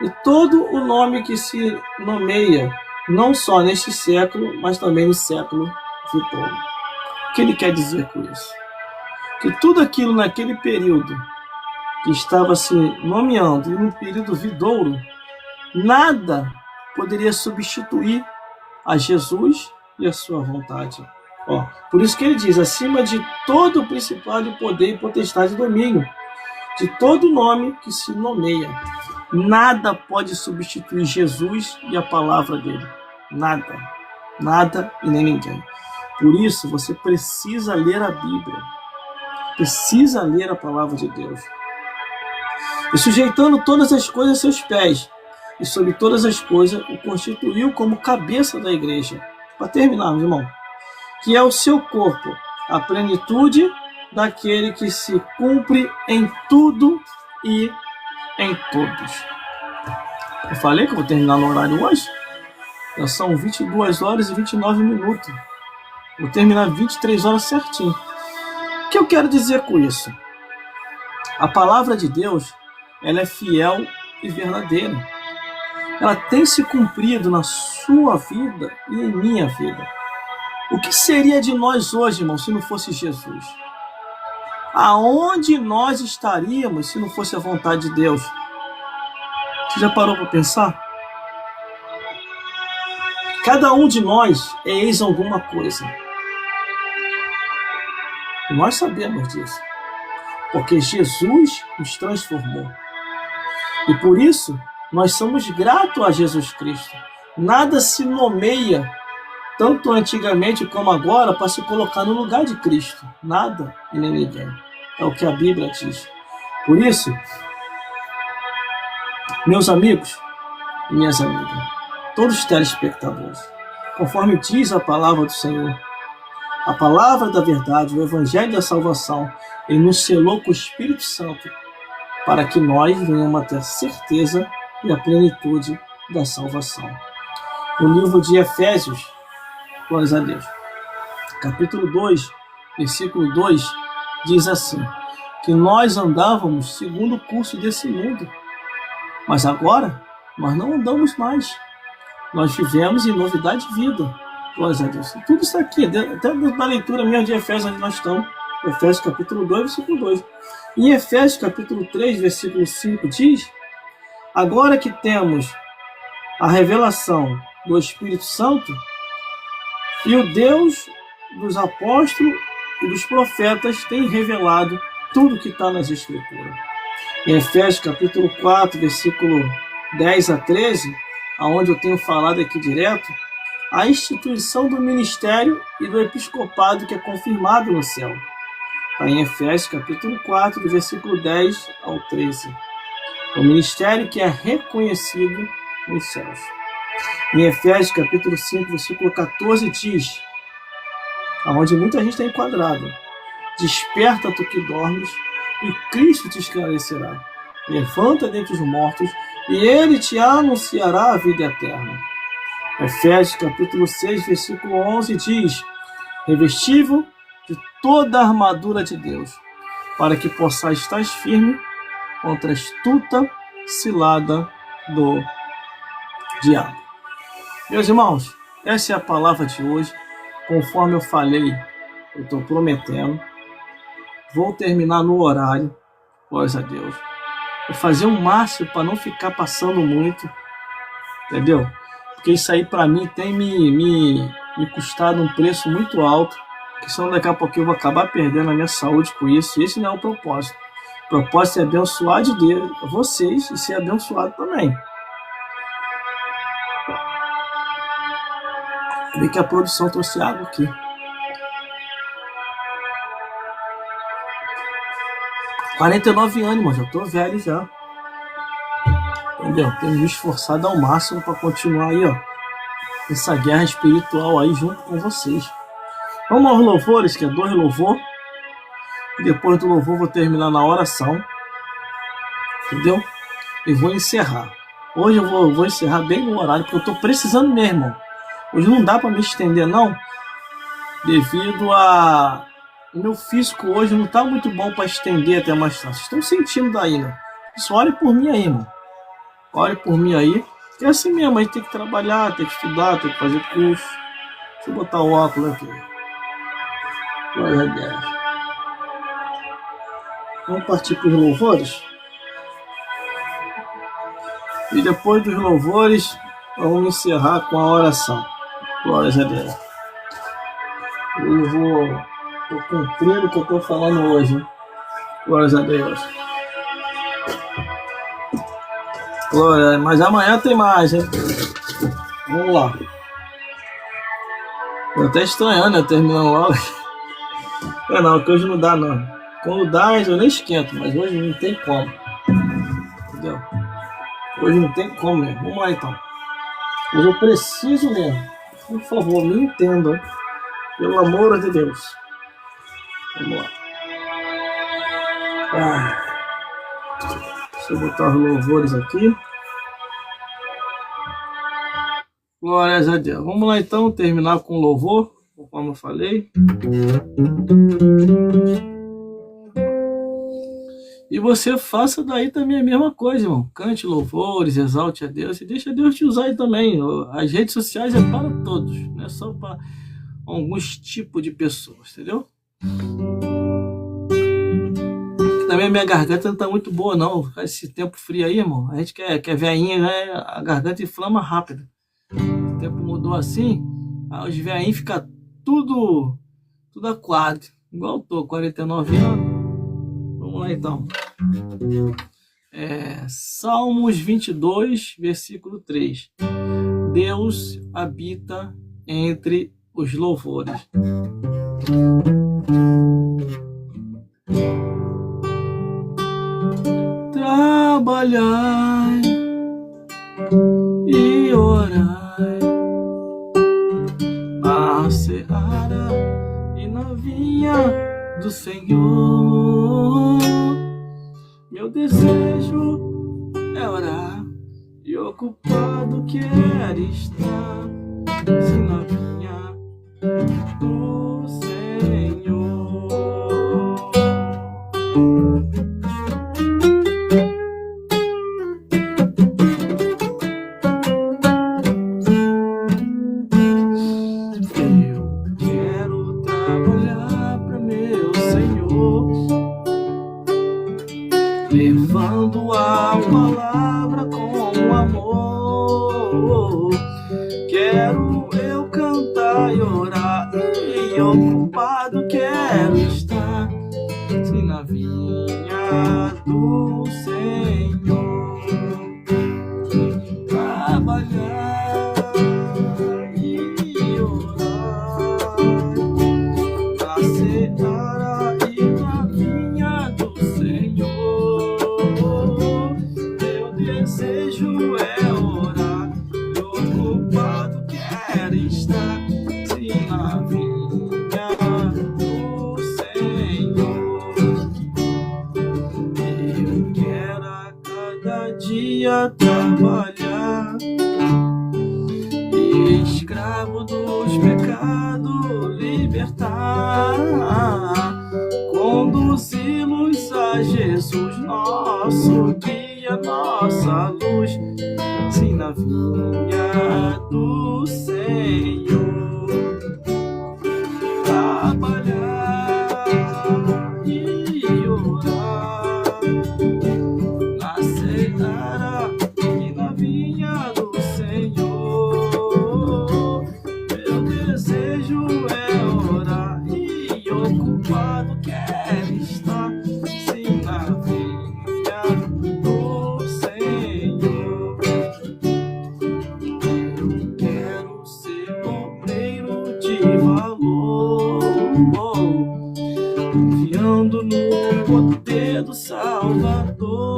e todo o nome que se nomeia, não só neste século, mas também no século vindouro. O que ele quer dizer com isso? Que tudo aquilo naquele período que estava se nomeando, e no período vindouro, nada poderia substituir a Jesus e a sua vontade. Ó, por isso que ele diz, acima de todo principado, poder e potestade e domínio. de todo nome que se nomeia. Nada pode substituir Jesus e a palavra dele. Nada. Nada e nem ninguém. Por isso, você precisa ler a Bíblia. Precisa ler a palavra de Deus. E sujeitando todas as coisas a seus pés, e sobre todas as coisas o constituiu como cabeça da igreja. Para terminar, meu irmão, que é o seu corpo, a plenitude daquele que se cumpre em tudo e em todos. Eu falei que eu vou terminar no horário hoje? Já são 22 horas e 29 minutos. Vou terminar 23 horas certinho. O que eu quero dizer com isso? A palavra de Deus, ela é fiel e verdadeira. Ela tem se cumprido na sua vida e em minha vida. O que seria de nós hoje, irmão, se não fosse Jesus? Aonde nós estaríamos se não fosse a vontade de Deus? Você já parou para pensar? Cada um de nós é ex alguma coisa. E nós sabemos disso. Porque Jesus nos transformou. E por isso, nós somos gratos a Jesus Cristo. Nada se nomeia, tanto antigamente como agora, para se colocar no lugar de Cristo. Nada e nem ninguém. É o que a Bíblia diz. Por isso, meus amigos e minhas amigas, todos os telespectadores, conforme diz a palavra do Senhor, a palavra da verdade, o evangelho da salvação, ele nos selou com o Espírito Santo para que nós venhamos a ter certeza e a plenitude da salvação. No livro de Efésios, glórias a Deus, capítulo 2, versículo 2, diz assim, que nós andávamos segundo o curso desse mundo, mas agora nós não andamos mais. Nós vivemos em novidade de vida. Glórias a Deus. Tudo isso aqui, até na leitura mesmo de Efésios, onde nós estamos. Efésios capítulo 2, versículo 2. Em Efésios capítulo 3, versículo 5, diz: agora que temos a revelação do Espírito Santo, e o Deus dos apóstolos e dos profetas tem revelado tudo que está nas Escrituras. Em Efésios capítulo 4, versículo 10 a 13, aonde eu tenho falado aqui direto, a instituição do ministério e do episcopado que é confirmado no céu. Está em Efésios capítulo 4, do versículo 10 ao 13. O ministério que é reconhecido nos céus. Em Efésios capítulo 5, versículo 14 diz, aonde muita gente está enquadrada, desperta tu que dormes, e Cristo te esclarecerá. Levanta dentre os mortos, e ele te anunciará a vida eterna. Efésios capítulo 6, versículo 11 diz, revesti-vos de toda a armadura de Deus, para que possais estar firme contra a astuta cilada do diabo. Meus irmãos, essa é a palavra de hoje. Conforme eu falei, eu estou prometendo, vou terminar no horário, glórias a Deus. Vou fazer o máximo para não ficar passando muito, entendeu? Porque isso aí para mim tem me custado um preço muito alto, que senão daqui a pouco eu vou acabar perdendo a minha saúde com isso. Esse não é o propósito. O propósito é abençoar de Deus, vocês, e ser abençoado também. Vê que a produção trouxe água aqui. – 49 anos, mas já tô velho já. Entendeu? Tenho me esforçado ao máximo para continuar aí, ó, essa guerra espiritual aí junto com vocês. Vamos aos louvores, que é 2 louvor. E depois do louvor vou terminar na oração. Entendeu? E vou encerrar. Hoje eu vou encerrar bem no horário, porque eu tô precisando mesmo. Hoje não dá para me estender não, devido a... O meu físico hoje não tá muito bom para estender até mais tarde. Vocês estão sentindo daí, né? Só olhe por mim aí, irmão. Olhe por mim aí. É assim mesmo, a gente tem que trabalhar, tem que estudar, tem que fazer curso. Deixa eu botar o óculos aqui. Glória a Deus. Vamos partir para os louvores? E depois dos louvores, vamos encerrar com a oração. Glórias a Deus. Eu vou cumprindo o que eu estou falando hoje. Glórias a Deus. Glória, mas amanhã tem mais, hein? Vamos lá. Tô até estranhando, né? Terminando logo. Não, que hoje não dá, não. Quando dá, eu nem esquento, mas hoje não tem como. Entendeu? Hoje não tem como mesmo. Vamos lá, então. Hoje eu preciso mesmo. Por favor, me entendam. Pelo amor de Deus. Vamos lá. Deixa eu botar os louvores aqui. Glórias a Deus. Vamos lá então, terminar com louvor, conforme eu falei. E você faça daí também a mesma coisa, irmão. Cante louvores, exalte a Deus e deixa Deus te usar aí também. As redes sociais é para todos, não é só para alguns tipos de pessoas, entendeu? Também minha garganta não tá muito boa, não. Esse tempo frio aí, irmão, a gente quer veinha, né? A garganta inflama rápido. O tempo mudou assim, aí os veinhos ficam tudo aquado. Igual eu tô, 49 anos. Vamos lá então. Salmos 22, versículo 3. Deus habita entre os louvores. Trabalhai e orai na seara e na vinha do Senhor. Meu desejo é orar e ocupado quer estar na vinha do Senhor. Eu quero trabalhar para meu Senhor, levando a palavra com amor. Quero eu cantar e orar, e ocupado quero estar na vinha do Senhor. Trabalhar e orar na seara e na vinha do Senhor. Meu desejo é orar, e ocupado quero estar na vinha do Senhor. Eu quero a cada dia trabalhar, e escravo dos pecados libertar, conduzi-los a Jesus, nosso guia, nossa luz, sim, na vinha do Senhor. Trabalhar e orar na seara e na vinha do Senhor. Meu desejo é orar e ocupado quero estar sim na vinha do Senhor. Eu quero ser obreiro de valor, confiando no poder do Salvador.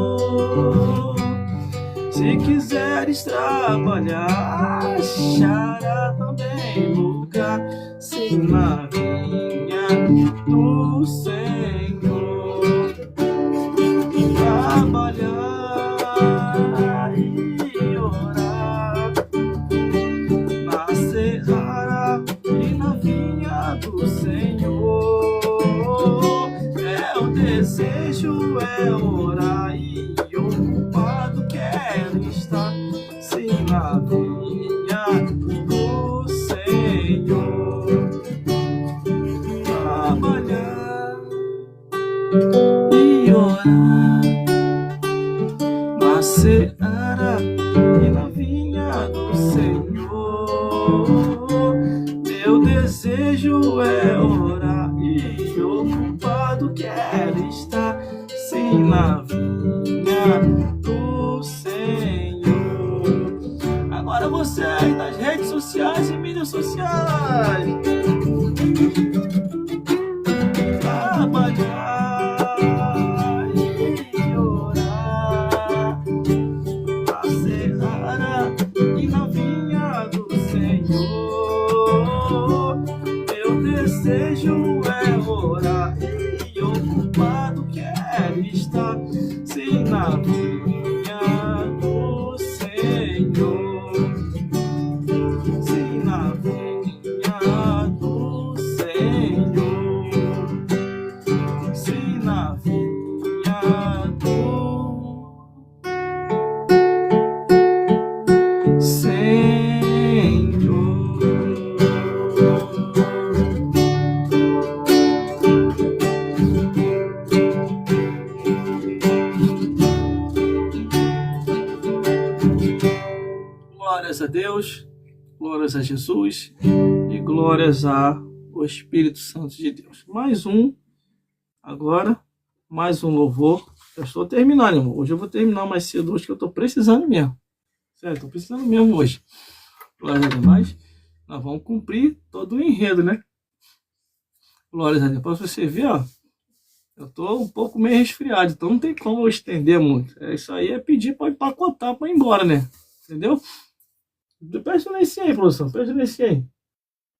Se quiseres trabalhar, achará também lugar, sim, na vinha do Senhor. Trabalhar e orar na seara e na vinha do Senhor. Meu desejo é orar e ocupado quero estar sim na vinha do Senhor. Trabalhar e orar na seara e na vinha do Senhor. Meu desejo é orar e ocupado quero estar sim na vinha mídias sociais. Trabalhar e orar, acelerar e na vinha do Senhor. Meu desejo é orar e ocupado quero estar, sim, na vinha do Senhor, sim, na vinha do Senhor, sim, na vinha do Senhor. Glórias a Deus, glórias a Jesus e glórias ao Espírito Santo de Deus. Mais um louvor. Eu estou terminando, irmão. Hoje eu vou terminar mais cedo, hoje que eu estou precisando mesmo. Sério, estou precisando mesmo hoje. Glórias a Deus. Mas nós vamos cumprir todo o enredo, né? Glórias a Deus. Para você ver, ó, eu estou um pouco meio resfriado, então não tem como eu estender muito. Isso aí é pedir para empacotar para ir embora, né? Entendeu? Presta atenção aí, produção. Presta atenção aí.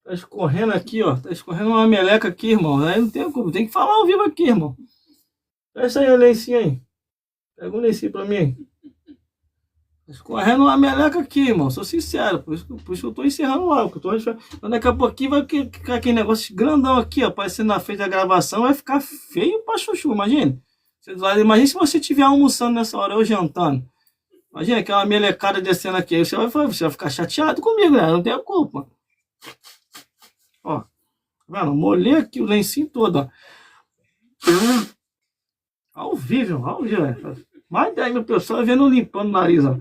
Tá escorrendo aqui, ó. Tá escorrendo uma meleca aqui, irmão. Aí não tem como. Tem que falar ao vivo aqui, irmão. Presta aí o lencinho aí. Pega um lencinho pra mim aí. Tá escorrendo uma meleca aqui, irmão. Sou sincero. Por isso que eu tô encerrando logo. Então daqui a pouquinho vai ficar aquele negócio grandão aqui, ó. Aparecendo na frente da gravação. Vai ficar feio pra chuchu. Imagine. Imagine se você estiver almoçando nessa hora, eu jantando. Imagina aquela melecada descendo aqui. Aí você vai ficar chateado comigo, né? Não tem a culpa. Ó. Tá vendo? Molhei aqui o lencinho todo, ó. Ao vivo. Mais de 10 mil pessoas vendo limpando o nariz, ó.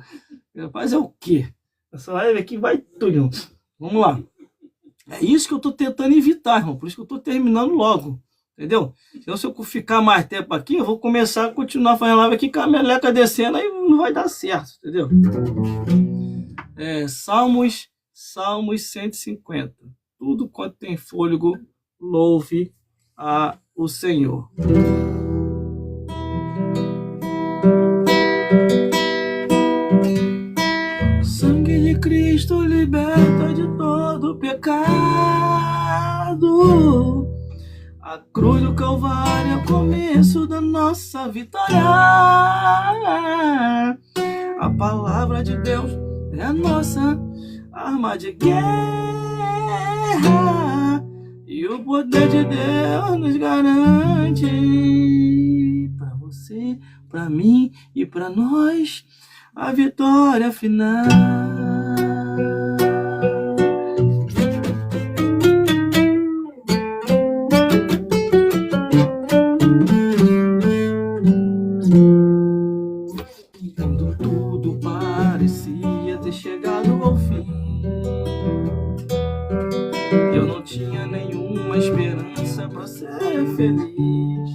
Rapaz, é o quê? Essa live aqui vai tudo. Vamos lá. É isso que eu tô tentando evitar, irmão. Por isso que eu tô terminando logo. Entendeu? Então, se eu ficar mais tempo aqui, eu vou começar a continuar fazendo live aqui com a meleca descendo, aí não vai dar certo, entendeu? Salmos 150. Tudo quanto tem fôlego, louve o Senhor. O sangue de Cristo liberta de todo pecado. A cruz do Calvário é o começo da nossa vitória. A palavra de Deus é a nossa arma de guerra. E o poder de Deus nos garante, para você, para mim e para nós, a vitória final. Quando tudo parecia ter chegado ao fim, eu não tinha nenhuma esperança para ser feliz.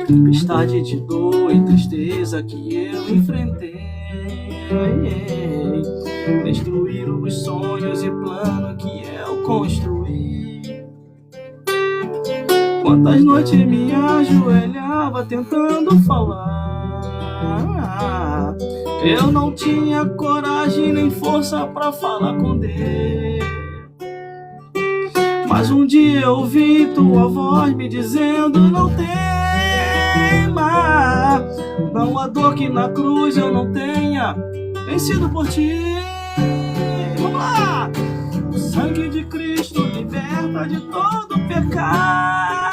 Tempestade de dor e tristeza que eu enfrentei destruíram os sonhos e planos que eu construí. Quantas noites me ajoelhava tentando falar, eu não tinha coragem nem força para falar com Deus. Mas um dia eu ouvi tua voz me dizendo: não tema, não há dor que na cruz eu não tenha vencido por ti. Vamos lá! O sangue de Cristo liberta de todo pecado.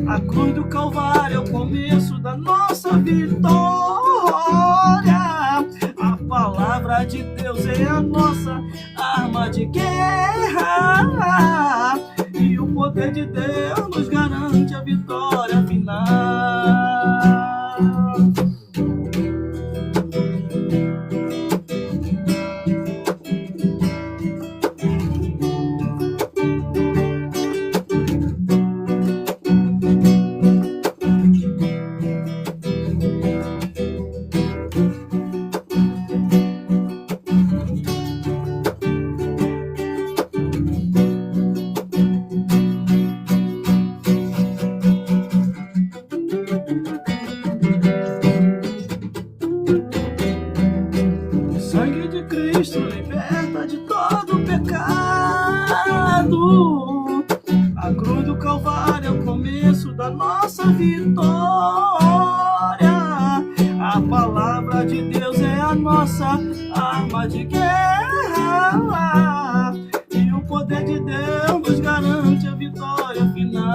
A cruz do Calvário é o começo da nossa vitória. A palavra de Deus é a nossa arma de guerra. E o poder de Deus nos garante a vitória final. da nossa vitória. A palavra de Deus é a nossa arma de guerra, e o poder de Deus nos garante a vitória final.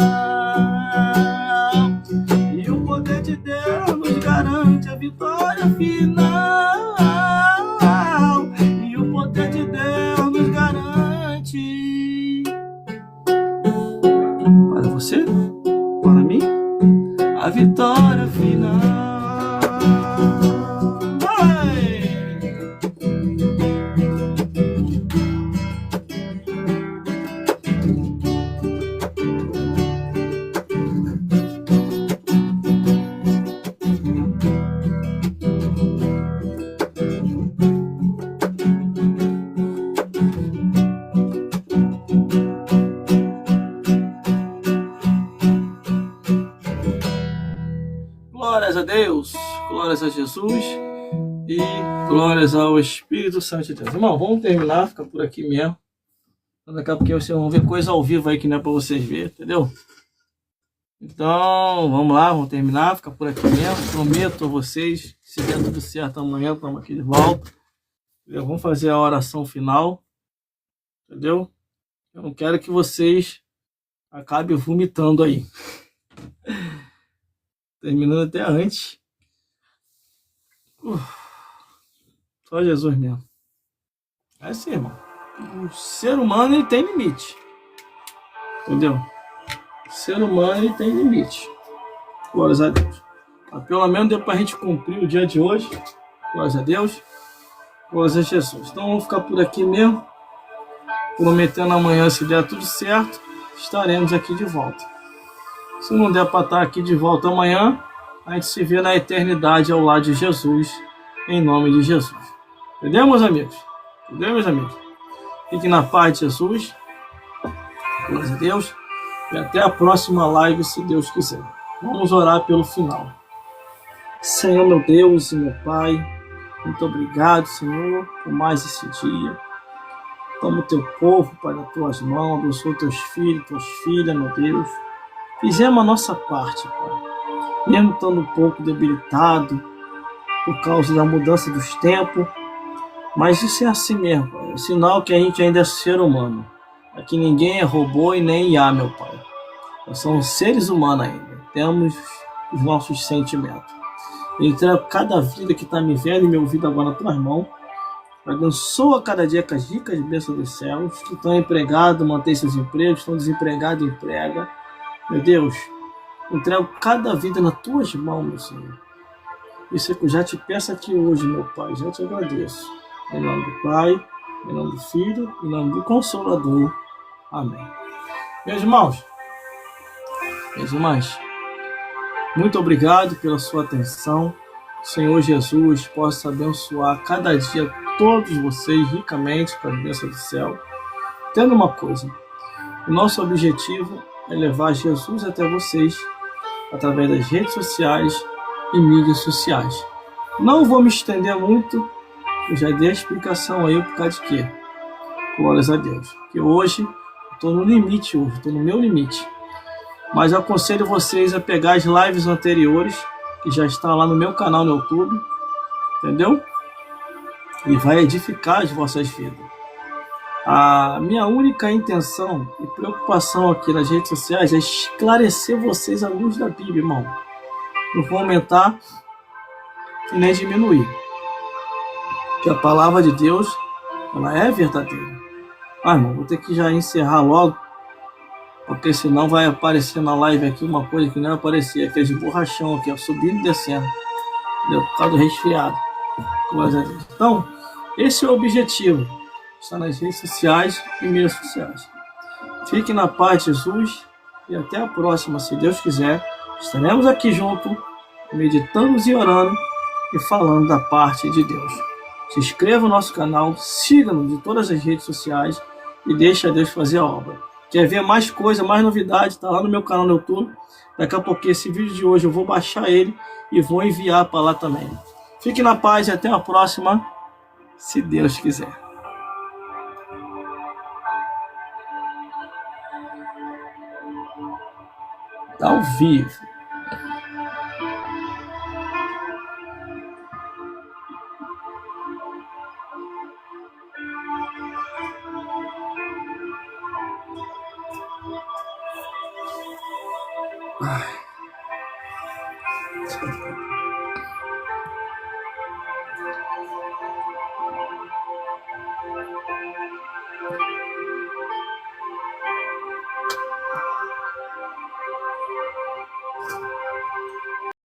E o poder de Deus nos garante a vitória final. E o poder de Deus nos garante. Para você, para mim, a vitória final. Glórias a Deus, glórias a Jesus e glórias ao Espírito Santo de Deus. Irmão, vamos terminar, fica por aqui mesmo. Daqui a pouco vocês vão ver coisa ao vivo aí que não é para vocês verem, entendeu? Então, vamos lá, vamos terminar, fica por aqui mesmo. Prometo a vocês, se der tudo certo amanhã, estamos aqui de volta. Entendeu? Vamos fazer a oração final, entendeu? Eu não quero que vocês acabem vomitando aí. Terminando até antes. Só Jesus mesmo. É assim, irmão. O ser humano, ele tem limite. Entendeu? O ser humano, ele tem limite. Glórias a Deus. Mas pelo menos deu pra gente cumprir o dia de hoje. Glórias a Deus. Glórias a Jesus. Então vamos ficar por aqui mesmo. Prometendo amanhã, se der tudo certo, estaremos aqui de volta. Se não der para estar aqui de volta amanhã, a gente se vê na eternidade ao lado de Jesus, em nome de Jesus. Entendeu, meus amigos? Entendeu, meus amigos? Fiquem na paz de Jesus. Glória a Deus. E até a próxima live, se Deus quiser. Vamos orar pelo final. Senhor, meu Deus e meu Pai, muito obrigado, Senhor, por mais esse dia. Toma o teu povo, Pai, nas tuas mãos. Abençoa teus filhos, tuas filhas, meu Deus. Fizemos a nossa parte, Pai. Mesmo estando um pouco debilitado por causa da mudança dos tempos, mas isso é assim mesmo, Pai. É sinal que a gente ainda é ser humano. Aqui ninguém é robô e nem IA, meu Pai. Nós somos seres humanos ainda. Temos os nossos sentimentos. Eu entrego cada vida que está me vendo e me ouvindo agora nas tuas mãos. Abençoa cada dia com as ricas bênçãos dos céus. Que estão empregados, mantém seus empregos. Estão desempregados, emprega. Meu Deus, entrego cada vida nas tuas mãos, meu Senhor. Isso é que eu já te peço aqui hoje, meu Pai. Já te agradeço. Em nome do Pai, em nome do Filho, em nome do Consolador. Amém. Meus irmãos, minhas irmãs, muito obrigado pela sua atenção. Senhor Jesus possa abençoar cada dia todos vocês ricamente com as bênçãos do céu. Tendo uma coisa, o nosso objetivo é levar Jesus até vocês através das redes sociais e mídias sociais. Não vou me estender muito, eu já dei a explicação aí por causa de quê. Glórias a Deus. Porque hoje eu estou no limite, estou no meu limite. Mas eu aconselho vocês a pegar as lives anteriores, que já estão lá no meu canal no YouTube, entendeu? E vai edificar as vossas vidas. A minha única intenção e preocupação aqui nas redes sociais é esclarecer vocês à luz da Bíblia, irmão. Não vou aumentar e nem diminuir. Porque a palavra de Deus, ela é verdadeira. Irmão, vou ter que já encerrar logo, porque senão vai aparecer na live aqui uma coisa que não aparecia, aqueles borrachão aqui, ó, subindo e descendo. Entendeu? Por causa do resfriado. Então, esse é o objetivo. Está nas redes sociais e mídias sociais. Fique na paz de Jesus e até a próxima, se Deus quiser. Estaremos aqui juntos, meditando e orando e falando da parte de Deus. Se inscreva no nosso canal, siga-nos em todas as redes sociais e deixe Deus fazer a obra. Quer ver mais coisa, mais novidade? Está lá no meu canal no YouTube. Daqui a pouco esse vídeo de hoje eu vou baixar ele e vou enviar para lá também. Fique na paz e até a próxima, se Deus quiser. Tá ao vivo. Ai.